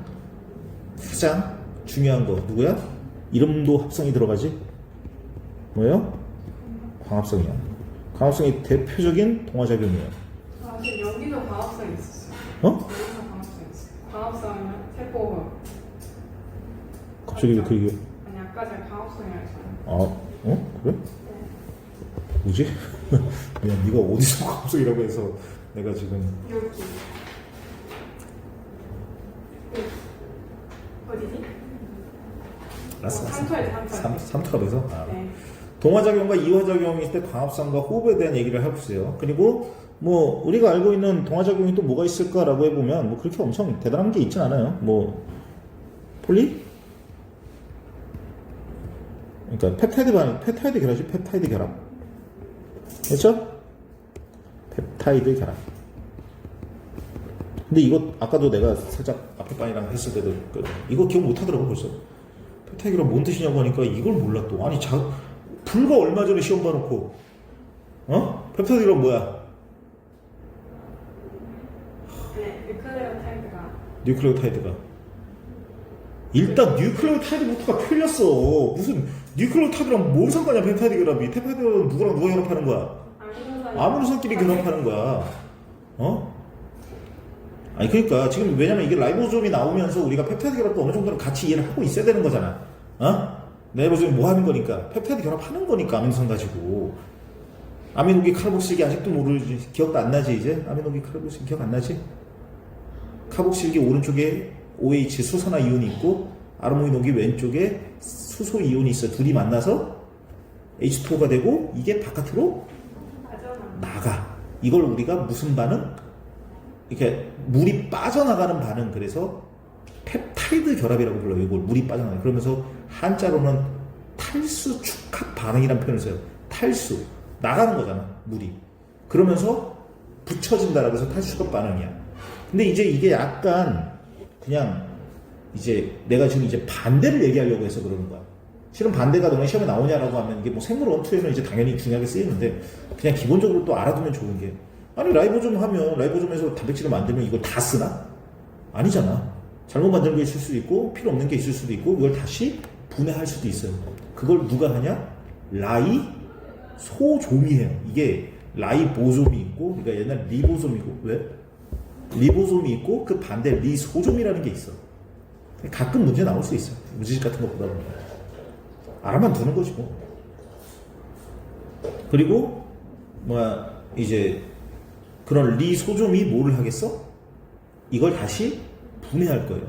중요한 거 누구야? 이름도 합성이 들어가지? 뭐예요? 광합성이야. 광합성이 대표적인 동화작용이에요. 사실 여기도 광합성이 있었어요. 어? 여기도 광합성이 있어요. 광합성이면 세포가. 갑자기 왜 그 얘기? 아니 아까 제가 광합성이라고 했잖아요. 그래? 뭐지? 미안, 네가 어디서 광합성이라고 해서 내가 지금 여기. 어디지? 알았어. 3초에 3탑에서? 네. 동화작용과 이화작용이 있을 때 광합성과 호흡에 대한 얘기를 해보세요. 그리고 뭐 우리가 알고 있는 동화작용이 또 뭐가 있을까라고 해보면 뭐 그렇게 엄청 대단한 게 있진 않아요. 뭐 폴리? 그러니까 펩타이드 결합이지. 펩타이드 결합. 그렇죠? 펩타이드 결합. 근데 이거 아까도 내가 살짝 앞에 반이랑 했을 때도 이거 기억 못 하더라고 벌써. 펩타이드 결합 뭔 뜻이냐고 하니까 이걸 몰라 또. 아니 불과 얼마 전에 시험 봐놓고 펩타이드 결합 뭐야? 네, 뉴클레오타이드가 일단 뉴클레오타이드부터가 틀렸어. 무슨 뉴클레오타이드랑 뭔 상관이야? 펩타이드 결합이. 펩타이드 결합은 누구랑 누가 결합하는 거야? 아미노산끼리 결합하는 거야. 아니 그러니까 지금 왜냐면 이게 라이보솜이 나오면서 우리가 펩타이드 결합도 어느 정도는 같이 이해를 하고 있어야 되는 거잖아. 라이보솜이 뭐 하는 거니까? 펩타이드 결합하는 거니까 아미노산 가지고. 아미노기 카르복실기 아직도 모르지. 기억도 안 나지 이제? 아미노기 카르복실기 기억 안 나지? 카복실기 오른쪽에 OH 수소나 이온이 있고 아르모이노기 왼쪽에 수소 이온이 있어. 둘이 만나서 H2O가 되고 이게 바깥으로 나가. 이걸 우리가 무슨 반응? 이렇게 물이 빠져나가는 반응. 그래서 펩타이드 결합이라고 불러요. 이걸 물이 빠져나가. 그러면서 한자로는 탈수 축합 반응이라는 표현을 써요. 탈수 나가는 거잖아 물이. 그러면서 붙여진다라고 해서 탈수 축합 반응이야. 근데 이제 이게 약간 그냥 이제 내가 지금 이제 반대를 얘기하려고 해서 그러는 거야. 실은 반대가 너네 시험에 나오냐라고 하면 이게 뭐 생물 원투에는 이제 당연히 중요하게 쓰이는데 그냥 기본적으로 또 알아두면 좋은 게 아니 라이보솜 하면 라이보솜에서 단백질을 만들면 이걸 다 쓰나? 아니잖아. 잘못 만든 게 있을 수도 있고 필요 없는 게 있을 수도 있고 이걸 다시 분해할 수도 있어요. 그걸 누가 하냐? 라이소솜이 해요. 이게 라이보솜이 있고 그러니까 옛날 리보솜이고 왜? 리보솜이 있고 그 반대 리소솜이라는 게 있어. 가끔 문제 나올 수 있어. 무지식 같은 거 보다 보면 알아만 두는 거지 뭐. 그리고 이제 그런 리소솜이 뭐를 하겠어? 이걸 다시 분해할 거예요.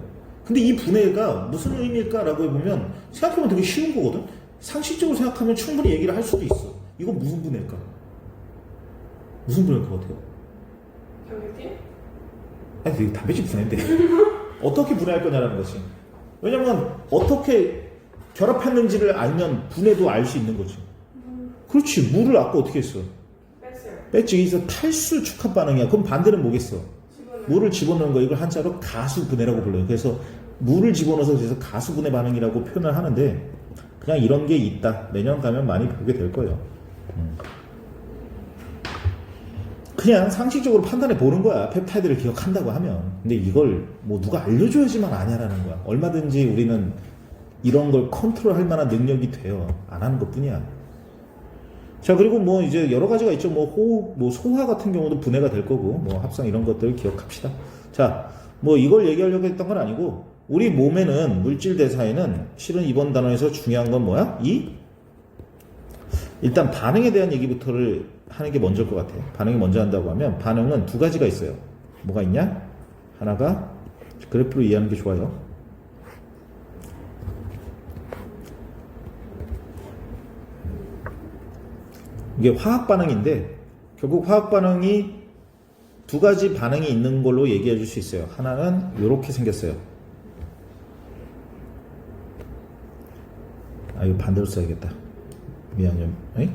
근데 이 분해가 무슨 의미일까라고 해보면 생각해보면 되게 쉬운 거거든. 상식적으로 생각하면 충분히 얘기를 할 수도 있어. 이거 무슨 분해일까? 무슨 분해일 것 같아요? 단백질? 아니 그게 단백질 분해인데 어떻게 분해할 거냐라는 거지. 왜냐면 어떻게 결합했는지를 알면 분해도 알 수 있는 거지. 그렇지. 물을 아까 어떻게 했어? 뺐어요. 뺐지. 그래서 탈수 축합 반응이야. 그럼 반대는 뭐겠어? 물을 집어넣는 거 이걸 한자로 가수 분해라고 불러요. 그래서 물을 집어넣어서 그래서 가수 분해 반응이라고 표현을 하는데 그냥 이런 게 있다. 내년 가면 많이 보게 될 거예요. 그냥 상식적으로 판단해 보는 거야. 펩타이드를 기억한다고 하면. 근데 이걸 뭐 누가 알려줘야지만 아냐라는 거야. 얼마든지 우리는 이런 걸 컨트롤할 만한 능력이 돼요. 안 하는 것 뿐이야. 자, 그리고 뭐 이제 여러 가지가 있죠. 뭐 호흡, 뭐 소화 같은 경우도 분해가 될 거고, 뭐 합성 이런 것들 기억합시다. 자, 뭐 이걸 얘기하려고 했던 건 아니고, 우리 몸에는 물질 대사에는 실은 이번 단원에서 중요한 건 뭐야? 일단 반응에 대한 얘기부터를 하는 게 먼저일 것 같아요. 반응이 먼저 한다고 하면 반응은 두 가지가 있어요. 뭐가 있냐? 하나가 그래프로 이해하는 게 좋아요. 이게 화학 반응인데 결국 화학 반응이 두 가지 반응이 있는 걸로 얘기해 줄 수 있어요. 하나는 이렇게 생겼어요. 이거 반대로 써야겠다. 미안해요.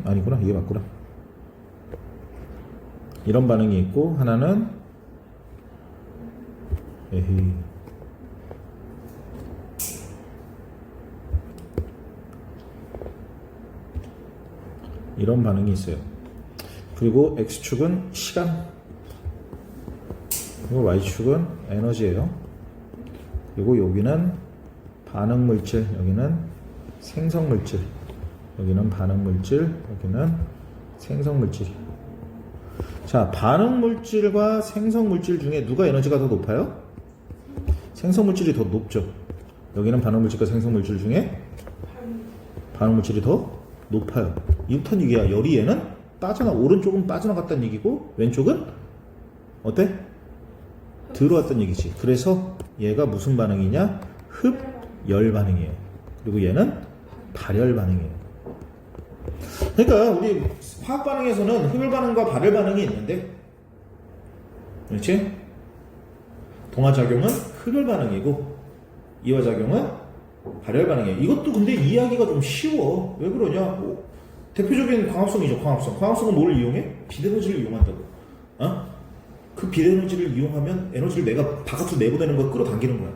아니구나. 이게 맞구나. 이런 반응이 있고 하나는 이런 반응이 있어요. 그리고 X축은 시간, 그리고 Y축은 에너지예요. 그리고 여기는 반응물질, 여기는 생성물질, 여기는 반응물질, 여기는 생성물질. 자, 반응물질과 생성물질 중에 누가 에너지가 더 높아요? 생성물질이 더 높죠. 여기는 반응물질과 생성물질 중에 반응물질이 더 높아요. 이부터는 얘기야. 열이 얘는 오른쪽은 빠져나갔다는 얘기고 왼쪽은 어때? 들어왔다는 얘기지. 그래서 얘가 무슨 반응이냐? 흡열 반응이에요. 그리고 얘는 발열 반응이에요. 그러니까 우리 화학 반응에서는 흡열 반응과 발열 반응이 있는데, 그렇지? 동화 작용은 흡열 반응이고 이화 작용은 발열 반응이에요. 이것도 근데 이해하기가 좀 쉬워. 왜 그러냐? 대표적인 광합성이죠. 광합성은 뭘 이용해? 비대에너지를 이용한다고. 그 비대에너지를 이용하면 에너지를 내가 바깥으로 내보내는 걸 끌어당기는 거야.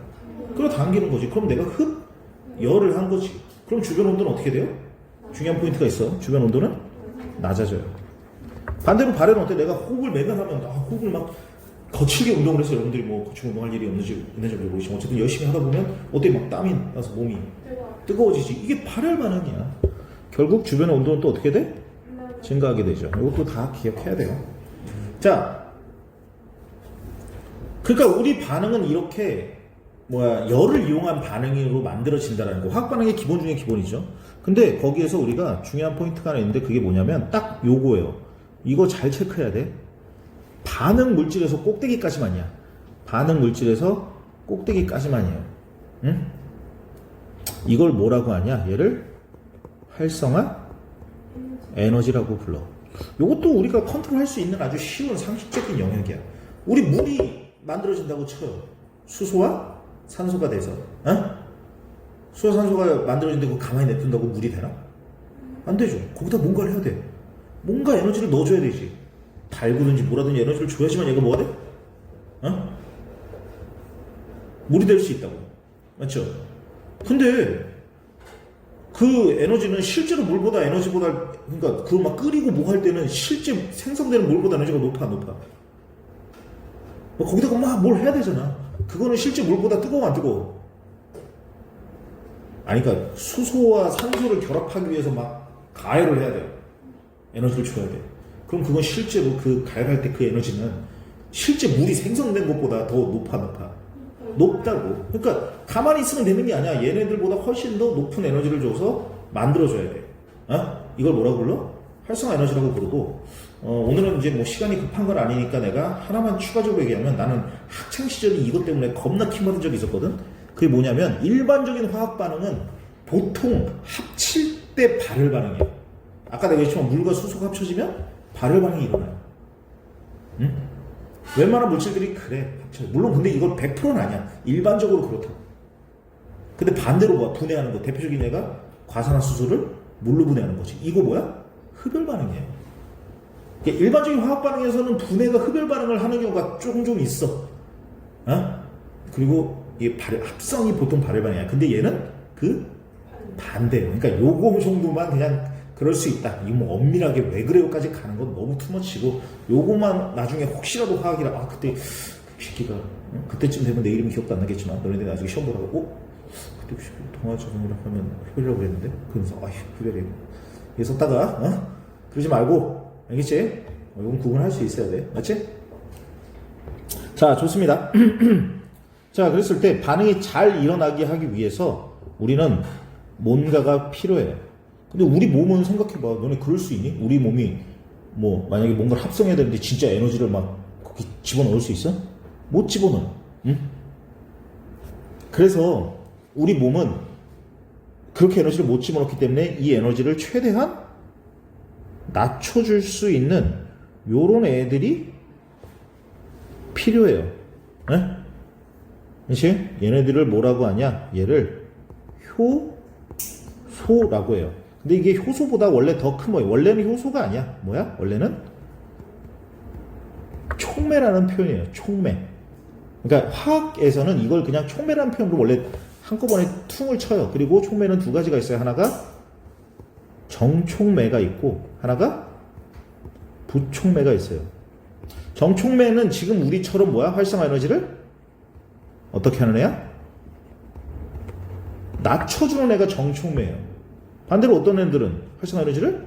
끌어당기는 거지. 그럼 내가 흡열을 한 거지. 그럼 주변 온도는 어떻게 돼요? 중요한 포인트가 있어. 주변 온도는 낮아져요. 반대로 발열은 어때? 내가 호흡을 매번 하면 호흡을 막 거칠게 운동을 해서 여러분들이 뭐 거칠게 운동할 일이 있는지 모르겠지만 어쨌든 열심히 하다 보면 어때? 막 땀이 나서 몸이 뜨거워지지. 이게 발열 반응이야. 결국 주변의 온도는 또 어떻게 돼? 증가하게 되죠. 이것도 다 기억해야 돼요. 자, 그러니까 우리 반응은 이렇게 열을 이용한 반응으로 만들어진다는 거. 화학 반응의 기본 중에 기본이죠. 근데 거기에서 우리가 중요한 포인트가 하나 있는데 그게 뭐냐면 딱 요거예요. 이거 잘 체크해야 돼. 반응 물질에서 꼭대기까지만이야. 반응 물질에서 꼭대기까지만이에요. 응? 이걸 뭐라고 하냐? 얘를 활성화 에너지라고 불러. 이것도 우리가 컨트롤할 수 있는 아주 쉬운 상식적인 영역이야. 우리 물이 만들어진다고 쳐요. 수소와 산소가 돼서. 수소와 산소가 만들어진다고 가만히 냅둔다고 물이 되나? 안 되죠. 거기다 뭔가를 해야 돼. 뭔가 에너지를 넣어줘야 되지. 달구든지 뭐라든지 에너지를 줘야지만 얘가 뭐가 돼? 물이 될 수 있다고. 맞죠? 근데 그 에너지는 실제로 물보다 에너지보다, 그러니까 그거 막 끓이고 뭐 할 때는 실제 생성되는 물보다 에너지가 높아, 안 높아? 거기다가 막 뭘 해야 되잖아. 그거는 실제 물보다 뜨거워, 안 뜨거워? 아니, 그러니까 수소와 산소를 결합하기 위해서 막 가열을 해야 돼. 에너지를 줘야 돼. 그럼 그건 실제로 그 가열할 때 그 에너지는 실제 물이 생성된 것보다 더 높아? 높다고. 그러니까 가만히 있으면 되는 게 아니야. 얘네들보다 훨씬 더 높은 에너지를 줘서 만들어줘야 돼. 이걸 뭐라고 불러? 활성화 에너지라고 부르고, 오늘은 이제 뭐 시간이 급한 건 아니니까 내가 하나만 추가적으로 얘기하면 나는 학창 시절에 이것 때문에 겁나 킹받은 적이 있었거든. 그게 뭐냐면 일반적인 화학 반응은 보통 합칠 때 발열 반응이야. 아까 내가 얘기했지만 물과 수소가 합쳐지면 발열 반응이 일어나요. 응? 웬만한 물질들이 그래. 물론 근데 이건 100%는 아니야. 일반적으로 그렇다고. 근데 반대로 분해하는 거. 대표적인 예가 과산화수소를 물로 분해하는 거지. 이거 뭐야? 흡열 반응이에요. 그러니까 일반적인 화학 반응에서는 분해가 흡열 반응을 하는 경우가 좀 있어. 그리고 이 합성이 보통 발열 반응이야. 근데 얘는 그 반대예요. 그러니까 요거 정도만 그냥 그럴 수 있다. 이거 뭐 엄밀하게 왜 그래요까지 가는 건 너무 투머치고, 요거만 나중에 혹시라도 화학이라 그때 그 새끼가 그때쯤 되면 내 이름이 기억도 안 나겠지만 너네들이 나중에 시험 보다가 그때 그 새끼 동화적용이라고 하면 흡열이라고 그랬는데 그러면서 흡열이에요. 이거 썼다가 그러지 말고, 알겠지? 이건 구분할 수 있어야 돼. 맞지? 자, 좋습니다. 자, 그랬을 때 반응이 잘 일어나게 하기 위해서 우리는 뭔가가 필요해요. 근데 우리 몸은 생각해봐. 너네 그럴 수 있니? 우리 몸이 만약에 뭔가를 합성해야 되는데 진짜 에너지를 막 거기 집어넣을 수 있어? 못 집어넣어. 응? 그래서 우리 몸은 그렇게 에너지를 못 집어넣기 때문에 이 에너지를 최대한 낮춰줄 수 있는 요런 애들이 필요해요. 그렇지? 얘네들을 뭐라고 하냐? 얘를 효소라고 해요. 근데 이게 효소보다 원래 더 큰 거예요. 원래는 효소가 아니야. 뭐야? 원래는 촉매라는 표현이에요. 촉매. 그러니까 화학에서는 이걸 그냥 촉매라는 표현으로 원래 한꺼번에 퉁을 쳐요. 그리고 촉매는 두 가지가 있어요. 하나가 정촉매가 있고 하나가 부촉매가 있어요. 정촉매는 지금 우리처럼 뭐야? 활성화 에너지를 어떻게 하는 애야? 낮춰주는 애가 정촉매예요. 반대로 어떤 애들은 활성화 에너지를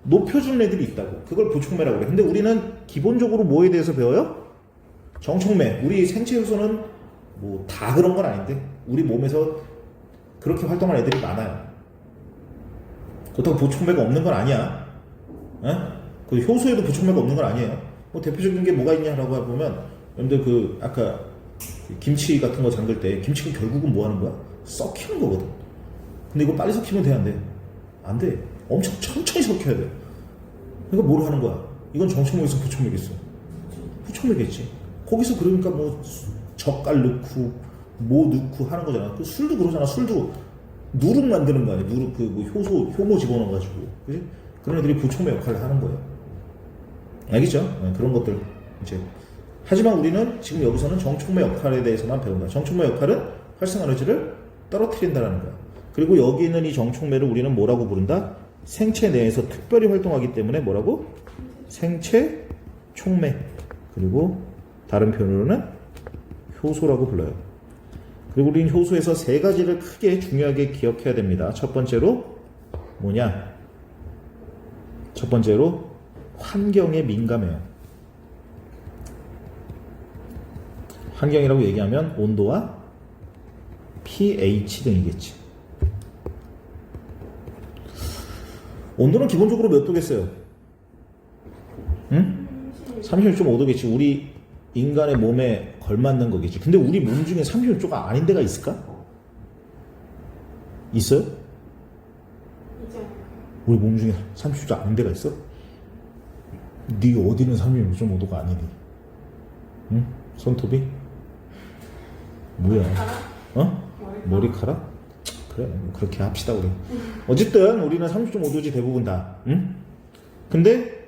높여주는 애들이 있다고. 그걸 부촉매라고 그래. 근데 우리는 기본적으로 뭐에 대해서 배워요? 정촉매. 우리 생체 요소는 뭐 다 그런 건 아닌데 우리 몸에서 그렇게 활동하는 애들이 많아요. 그렇다고 부촉매가 없는 건 아니야. 그 효소에도 부촉매가 없는 건 아니에요. 뭐 대표적인 게 뭐가 있냐라고 보면 여러분들 그 아까 김치 같은 거 잠글 때 김치가 결국은 뭐 하는 거야? 썩히는 거거든. 근데 이거 빨리 썩히면 돼, 안 돼? 안 돼. 엄청 천천히 썩혀야 돼. 그러니까 뭘 하는 거야? 이건 정촉매겠어, 부촉매겠어? 부촉매겠지. 거기서 그러니까 뭐 젓갈 넣고 뭐 넣고 하는 거잖아. 그 술도 그러잖아. 술도 누룩 만드는 거 아니야. 누룩 그뭐 효모 집어넣어가지고, 그지? 그런 애들이 부촉매 역할을 하는 거예요. 알겠죠? 그런 것들 이제. 하지만 우리는 지금 여기서는 정촉매 역할에 대해서만 배운다. 정촉매 역할은 활성 에너지를 떨어뜨린다라는 거야. 그리고 여기 있는 이 정촉매를 우리는 뭐라고 부른다? 생체 내에서 특별히 활동하기 때문에 뭐라고? 생체 촉매. 그리고 다른 표현으로는 효소라고 불러요. 그리고 우리는 효소에서 세 가지를 크게 중요하게 기억해야 됩니다. 첫 번째로 뭐냐? 첫 번째로 환경에 민감해요. 환경이라고 얘기하면 온도와 pH 등이겠지. 온도는 기본적으로 몇 도겠어요? 응? 36.5도겠지. 우리 인간의 몸에 걸맞는 거겠지. 근데 우리 몸 중에 36도가 아닌 데가 있을까? 있어요? 이제 우리 몸 중에 36도 아닌 데가 있어? 네 어디는 36.5도가 아니니? 응? 손톱이? 뭐야? 어? 머리카락? 그래, 뭐 그렇게 합시다 우리. 어쨌든 우리는 30.5도지 대부분 다. 응? 근데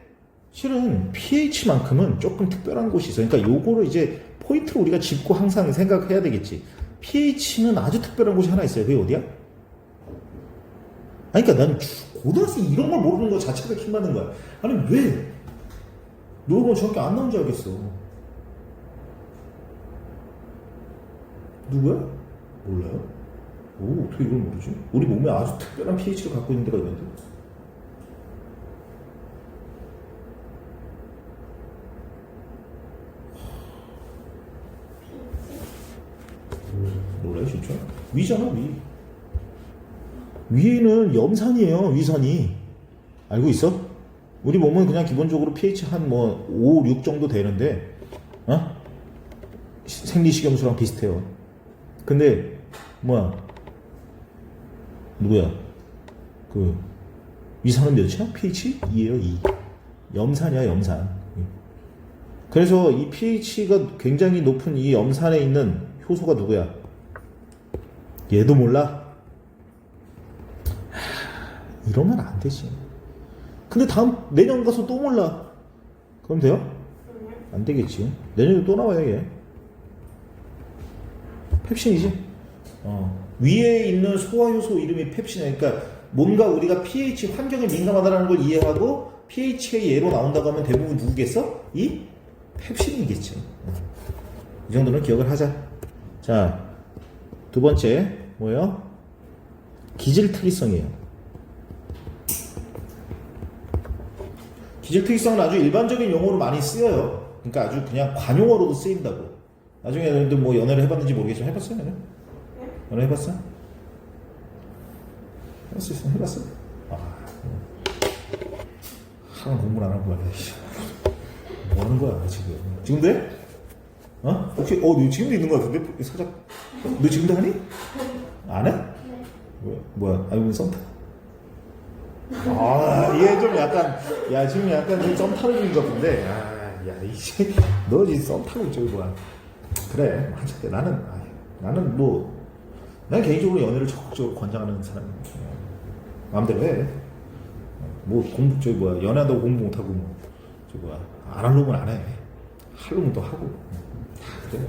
실은 pH만큼은 조금 특별한 곳이 있어요. 그러니까 요거를 이제 포인트로 우리가 짚고 항상 생각해야 되겠지. pH는 아주 특별한 곳이 하나 있어요. 그게 어디야? 아니, 그러니까 나는 고등학생 이런 걸 모르는 것 자체가 킹받는 거야. 아니 왜? 너가 저렇게 안 나온 줄 알겠어. 누구야? 몰라요? 오, 어떻게 이걸 모르지? 우리 몸에 아주 특별한 pH를 갖고 있는 데가 있는데. 몰라요, 진짜? 위잖아, 위. 위는 염산이에요, 위산이. 알고 있어? 우리 몸은 그냥 기본적으로 pH 한 뭐 5, 6 정도 되는데, 생리식염수랑 비슷해요. 근데, 뭐야? 누구야? 그, 위산은 몇이야? pH? 2예요, 2. 염산이야, 염산. 그래서 이 pH가 굉장히 높은 이 염산에 있는 효소가 누구야? 얘도 몰라? 이러면 안 되지. 근데 내년 가서 또 몰라. 그럼 돼요? 안 되겠지. 내년에 또 나와요, 얘. 펩신이지. 위에 있는 소화효소 이름이 펩신이야. 그러니까 뭔가 우리가 pH 환경에 민감하다는 걸 이해하고 pH의 예로 나온다고 하면 대부분 누구겠어? 이 펩신이겠지. 이 정도는 기억을 하자. 자, 두 번째 뭐예요? 기질 특이성이에요. 기질 특이성은 아주 일반적인 용어로 많이 쓰여요. 그러니까 아주 그냥 관용어로도 쓰인다고. 나중에 여러분들 뭐 연애를 해봤는지 모르겠지만 해봤어요? 연애? 연애 해봤어? 할 수 있으면 해봤어? 하는 공부를 안 하고 말이야. 뭐 하는 거야 지금? 지금도 해? 혹시 너 지금도 있는 거 같은데? 살짝 너 지금도 하니? 안 해? 뭐야? 아이고 썸 타. 얘 좀 약간, 야, 지금 약간 좀 썸 타는 중인 것 같은데, 야, 이제, 너 지금 썸 타고 저기 뭐야. 그래, 한참 나는 난 개인적으로 연애를 적극적으로 권장하는 사람이야. 마음대로 해. 뭐, 저기 뭐야, 연애한다고 공부 못하고, 뭐, 저기 뭐야, 안 할 놈은 안 해. 할 놈은 또 하고. 그래.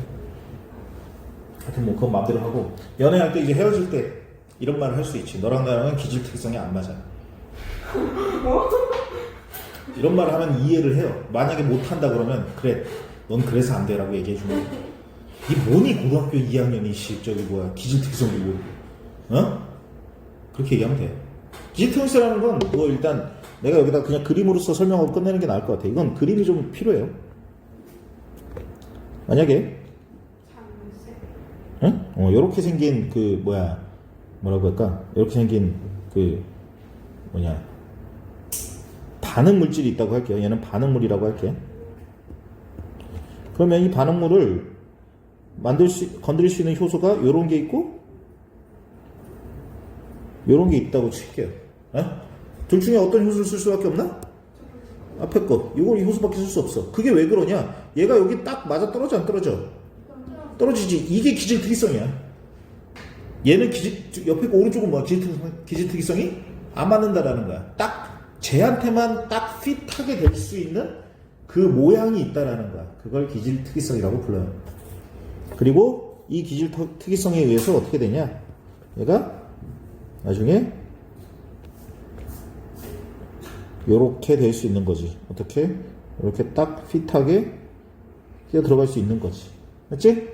하여튼 뭐, 그건 마음대로 하고, 연애할 때 이제 헤어질 때, 이런 말을 할 수 있지. 너랑 나랑은 기질 특성이 안 맞아. 이런 말을 하면 이해를 해요. 만약에 못한다 그러면 그래 넌 그래서 안 돼라고 얘기해 주는 거야. 이 뭐니 고등학교 2학년이 저기 뭐야 기질특성이고 그렇게 얘기하면 돼. 기질특성이라는 건 뭐 일단 내가 여기다 그냥 그림으로써 설명하고 끝내는 게 나을 것 같아. 이건 그림이 좀 필요해요. 만약에 요렇게 생긴 그 뭐라고 할까? 이렇게 생긴 그 반응 물질이 있다고 할게요. 얘는 반응물이라고 할게. 그러면 이 반응물을 건드릴 수 있는 효소가 요런 게 있고 요런 게 있다고 칠게요. 둘 중에 어떤 효소를 쓸 수밖에 없나? 앞에 거. 이걸 이 효소밖에 쓸 수 없어. 그게 왜 그러냐? 얘가 여기 딱 맞아 떨어져 안 떨어져? 떨어지지. 이게 기질특이성이야. 얘는 옆에 거 오른쪽은 뭐야? 기질특이성이 안 맞는다라는 거야. 딱 쟤한테만 딱 핏하게 될 수 있는 그 모양이 있다라는 거야. 그걸 기질특이성이라고 불러요. 그리고 이 기질특이성에 의해서 어떻게 되냐? 얘가 나중에 요렇게 될 수 있는 거지. 어떻게? 이렇게 딱 핏하게 끼어 들어갈 수 있는 거지. 맞지?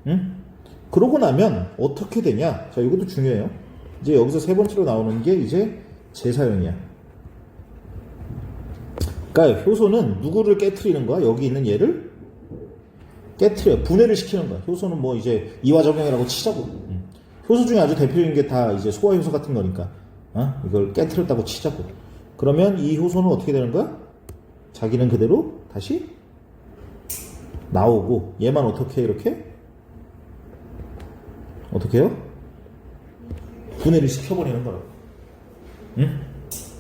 응? 그러고 나면 어떻게 되냐? 자, 이것도 중요해요. 이제 여기서 세 번째로 나오는 게 이제 재사용이야. 그러니까 효소는 누구를 깨트리는 거야? 여기 있는 얘를 깨트려. 분해를 시키는 거야. 효소는 뭐 이제 이화작용이라고 치자고. 효소 중에 아주 대표적인 게 다 이제 소화효소 같은 거니까. 이걸 깨트렸다고 치자고. 그러면 이 효소는 어떻게 되는 거야? 자기는 그대로 다시 나오고 얘만 어떻게 이렇게? 어떻게 해요? 분해를 시켜버리는 거라고. 응?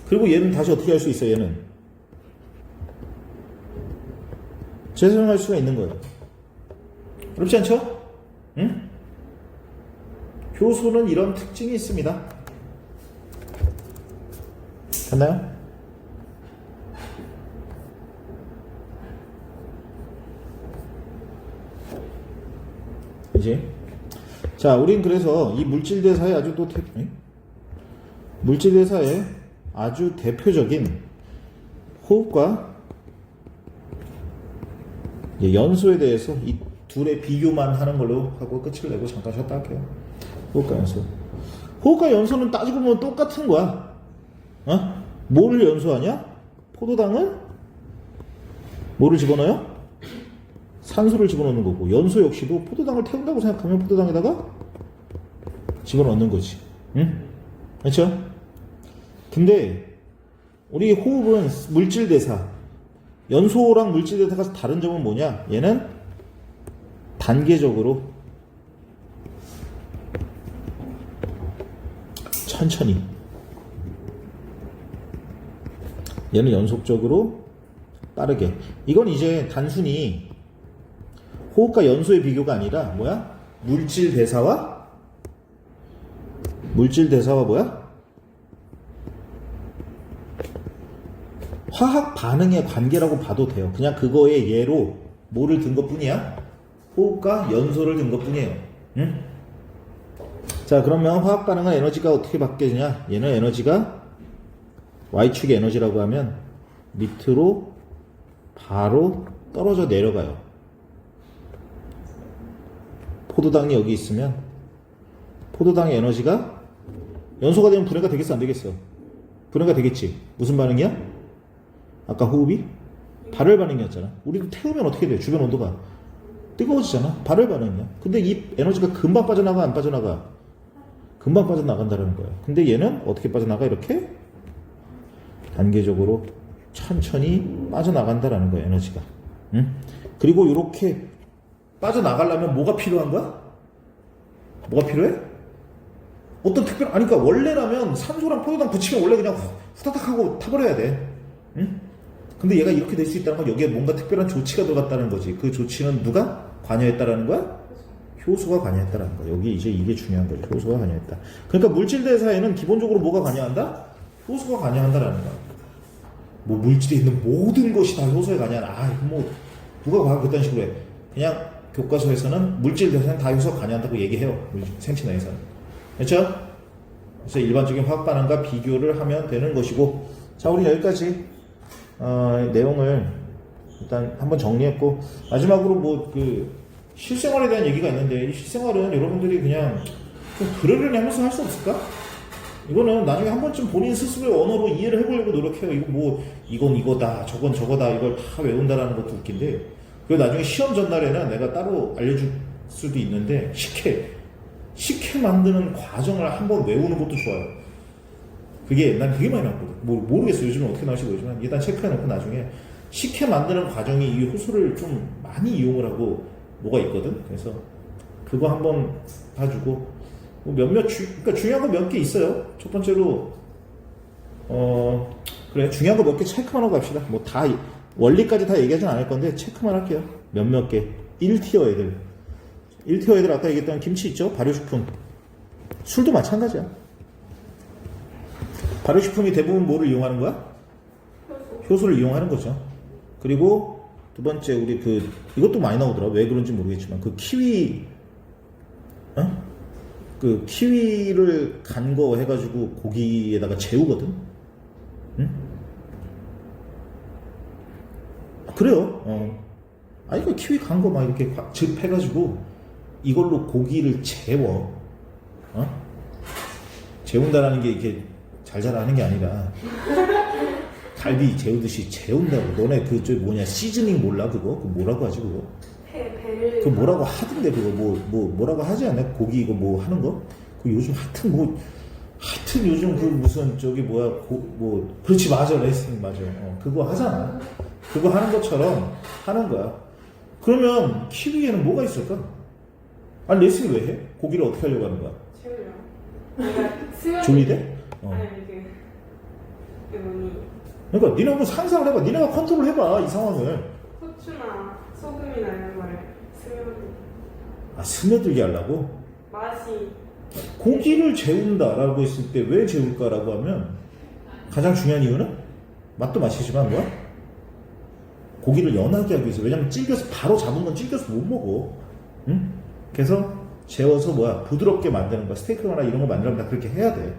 그리고 얘는 다시 어떻게 할 수 있어? 얘는 재사용할 수가 있는 거예요. 그렇지 않죠? 응? 효소는 이런 특징이 있습니다. 갔나요? 이제 자, 우린 그래서 이 물질대사의 물질대사의 아주 대표적인 호흡과 연소에 대해서 이 둘의 비교만 하는 걸로 하고 끝을 내고 잠깐 쉬었다 할게요. 호흡과 연소. 호흡과 연소는 따지고 보면 똑같은 거야. 뭐를 연소하냐? 포도당을 뭐를 집어넣어요? 산소를 집어넣는 거고, 연소 역시도 포도당을 태운다고 생각하면 포도당에다가 집어넣는 거지. 응? 그렇죠? 근데 우리 호흡은 물질대사, 연소랑 물질대사가 다른 점은 뭐냐? 얘는 단계적으로 천천히, 얘는 연속적으로 빠르게. 이건 이제 단순히 호흡과 연소의 비교가 아니라 뭐야? 물질대사와 뭐야? 화학 반응의 관계라고 봐도 돼요. 그냥 그거의 예로 뭐를 든 것 뿐이야? 호흡과 연소를 든 것 뿐이에요. 응? 자, 그러면 화학 반응은 에너지가 어떻게 바뀌느냐? 얘는 에너지가 Y축의 에너지라고 하면 밑으로 바로 떨어져 내려가요. 포도당이 여기 있으면 포도당의 에너지가 연소가 되면 분해가 되겠어, 안 되겠어? 분해가 되겠지. 무슨 반응이야? 아까 호흡이 발열 반응이었잖아. 우리도 태우면 어떻게 돼? 주변 온도가 뜨거워지잖아. 발열 반응이야. 근데 이 에너지가 금방 빠져나가, 안 빠져나가? 금방 빠져나간다는 거야. 근데 얘는 어떻게 빠져나가? 이렇게 단계적으로 천천히 빠져나간다라는 거야, 에너지가. 응? 그리고 이렇게 빠져나가려면 뭐가 필요한 거야? 뭐가 필요해? 어떤 그러니까 원래라면 산소랑 포도당 붙이면 원래 그냥 후다닥 하고 타버려야 돼. 응? 근데 얘가 이렇게 될 수 있다는 건 여기에 뭔가 특별한 조치가 들어갔다는 거지. 그 조치는 누가 관여했다라는 거야? 효소가 관여했다라는 거야. 여기 이제 이게 중요한 거죠. 효소가 관여했다. 그러니까 물질대사에는 기본적으로 뭐가 관여한다? 효소가 관여한다라는 거야. 뭐 물질에 있는 모든 것이 다 효소에 관여한다. 뭐 누가 과학 그딴 식으로 해. 그냥 교과서에서는 물질대사는 다 효소가 관여한다고 얘기해요. 생체 내에서는. 그렇죠? 그래서 일반적인 화학 반응과 비교를 하면 되는 것이고, 자, 우리 여기까지 내용을 일단 한번 정리했고, 마지막으로 뭐 그 실생활에 대한 얘기가 있는데, 이 실생활은 여러분들이 그냥 좀 그러려니 하면서 할 수 없을까? 이거는 나중에 한 번쯤 본인 스스로의 언어로 이해를 해보려고 노력해요. 이거 뭐 이건 이거다, 저건 저거다, 이걸 다 외운다라는 것도 웃긴데, 그리고 나중에 시험 전날에는 내가 따로 알려줄 수도 있는데, 식혜 만드는 과정을 한번 외우는 것도 좋아요. 그게 난 되게 많이 나왔거든. 뭐 모르겠어, 요즘은 어떻게 나올지 모르지만 일단 체크해놓고 나중에 식혜 만드는 과정이 이 효소를 좀 많이 이용을 하고 뭐가 있거든. 그래서 그거 한번 봐주고, 뭐 그러니까 중요한 거 몇 개 있어요. 첫 번째로 그래, 중요한 거 몇 개 체크만 하고 갑시다. 뭐 다 원리까지 다 얘기하진 않을 건데 체크만 할게요. 몇몇 개. 1티어 애들. 1티어 애들 아까 얘기했던 김치 있죠? 발효식품. 술도 마찬가지야. 발효식품이 대부분 뭐를 이용하는 거야? 효소를 이용하는 거죠. 그리고 두 번째, 우리 이것도 많이 나오더라. 왜 그런지 모르겠지만, 그 키위를 간 거 해가지고 고기에다가 재우거든? 응? 그래요. 아니, 그 키위 간 거 막 이렇게 즙 해가지고 이걸로 고기를 재워. 재운다라는 게 이렇게 잘 자라는 게 아니라 갈비 재우듯이 재운다고. 너네 시즈닝 몰라 그거? 그 뭐라고 하지 그거? 배를. 그 뭐라고 하던데 그거 뭐라고 하지 않나? 고기 이거 뭐 하는 거? 그 요즘 하여튼 요즘 그 무슨 그렇지, 맞아, 레슬링 맞아. 그거 하잖아. 그거 하는 것처럼 하는 거야. 그러면 키위에는 뭐가 있을까? 아니, 레슬링 왜 해? 고기를 어떻게 하려고 하는 거야? 채우려. 그러니까 수영. 조리대? 아니 그 뭐니. 그러니까 니네 한번 상상을 해봐. 니네가 컨트롤 해봐 이 상황을. 후추나 소금이나 이런 거를 스며들게 하려고? 맛이. 고기를 재운다라고 했을 때 왜 재울까라고 하면 가장 중요한 이유는 맛도 맛이지만 뭐야? 고기를 연하게 하기 위해서. 왜냐면 바로 잡은 건 질겨서 못 먹어. 응? 그래서 재워서 부드럽게 만드는 거야. 스테이크나 이런 거 만들면 다 그렇게 해야 돼.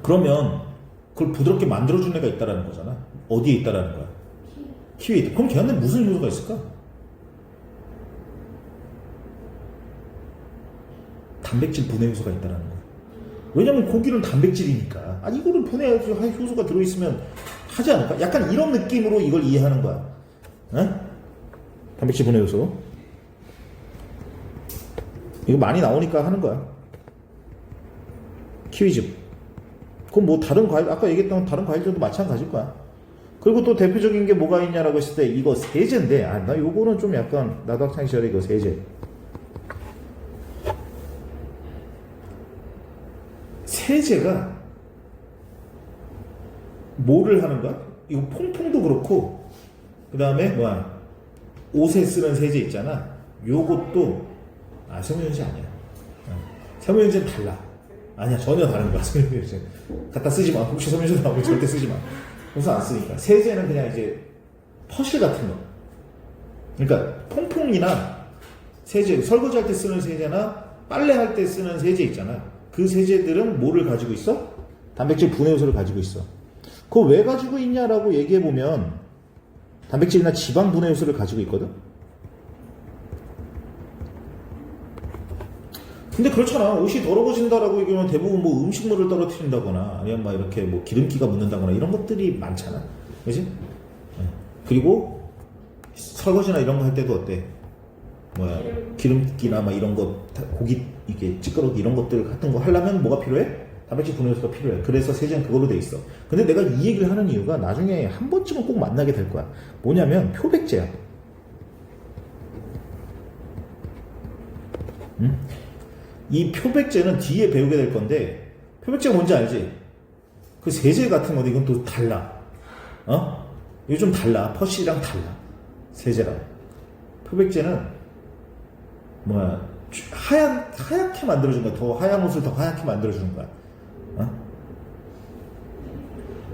그러면 그걸 부드럽게 만들어준 애가 있다라는 거잖아. 어디에 있다라는 거야? 키위에 있다. 그럼 걔한테 무슨 요소가 있을까? 단백질 분해 요소가 있다라는 거야. 왜냐면 고기는 단백질이니까. 아니, 이거를 분해 효소가 들어있으면 하지 않을까? 약간 이런 느낌으로 이걸 이해하는 거야. 단백질 분해 요소. 이거 많이 나오니까 하는 거야. 키위즙. 그럼 뭐 다른 과일, 아까 얘기했던 다른 과일들도 마찬가지일 거야. 그리고 또 대표적인 게 뭐가 있냐라고 했을 때 이거 세제인데, 나 요거는 좀 약간 나도 학창 시절에 이거 세제. 세제가 뭐를 하는 거야? 이거 퐁퐁도 그렇고, 그 다음에 옷에 쓰는 세제 있잖아. 요것도 섬유유연제 아니야. 섬유유연제는 달라. 아니야, 전혀 다른 거야. 섬유유연제 갖다 쓰지 마. 혹시 섬유유연제 나오면 절대 쓰지 마. 그래서 안 쓰니까. 세제는 그냥 이제 퍼실 같은 거. 그러니까 퐁퐁이나 세제, 설거지할 때 쓰는 세제나 빨래할 때 쓰는 세제 있잖아. 그 세제들은 뭐를 가지고 있어? 단백질 분해 요소를 가지고 있어. 그거 왜 가지고 있냐라고 얘기해보면 단백질이나 지방 분해 요소를 가지고 있거든? 근데 그렇잖아. 옷이 더러워진다라고 얘기하면 대부분 음식물을 떨어뜨린다거나 아니면 이렇게 기름기가 묻는다거나 이런 것들이 많잖아. 그지? 그리고 설거지나 이런 거 할 때도 어때? 기름기나 이런 거, 고기 이게 찌꺼기 이런 것들 같은 거 하려면 뭐가 필요해? 단백질 분해 요소가 필요해. 그래서 세제는 그걸로 돼 있어. 근데 내가 이 얘기를 하는 이유가 나중에 한 번쯤은 꼭 만나게 될 거야. 뭐냐면 표백제야. 응? 이 표백제는 뒤에 배우게 될 건데, 표백제가 뭔지 알지? 그 세제 같은 건데 이건 또 달라. 이거 좀 달라. 퍼시랑 달라. 세제랑. 표백제는 하얗게 만들어주는 거야. 더 하얀 옷을 더 하얗게 만들어주는 거야.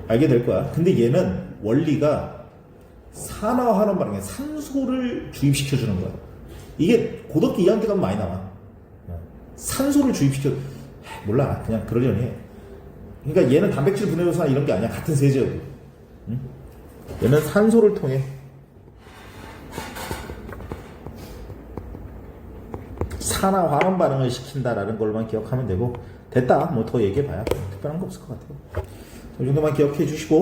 알게 될 거야. 근데 얘는 원리가 산화하는 바람에 산소를 주입시켜주는 거야. 이게 고등학교 2학년 때 가면 많이 나와. 산소를 몰라. 그냥 그러려니 해. 그러니까 얘는 단백질 분해 요소나 이런 게 아니야. 같은 세제여도. 얘는 산소를 통해 산화 환원 반응을 시킨다라는 걸만 기억하면 되고 됐다. 뭐 더 얘기해봐야 특별한 거 없을 것 같아요. 이 정도만 기억해 주시고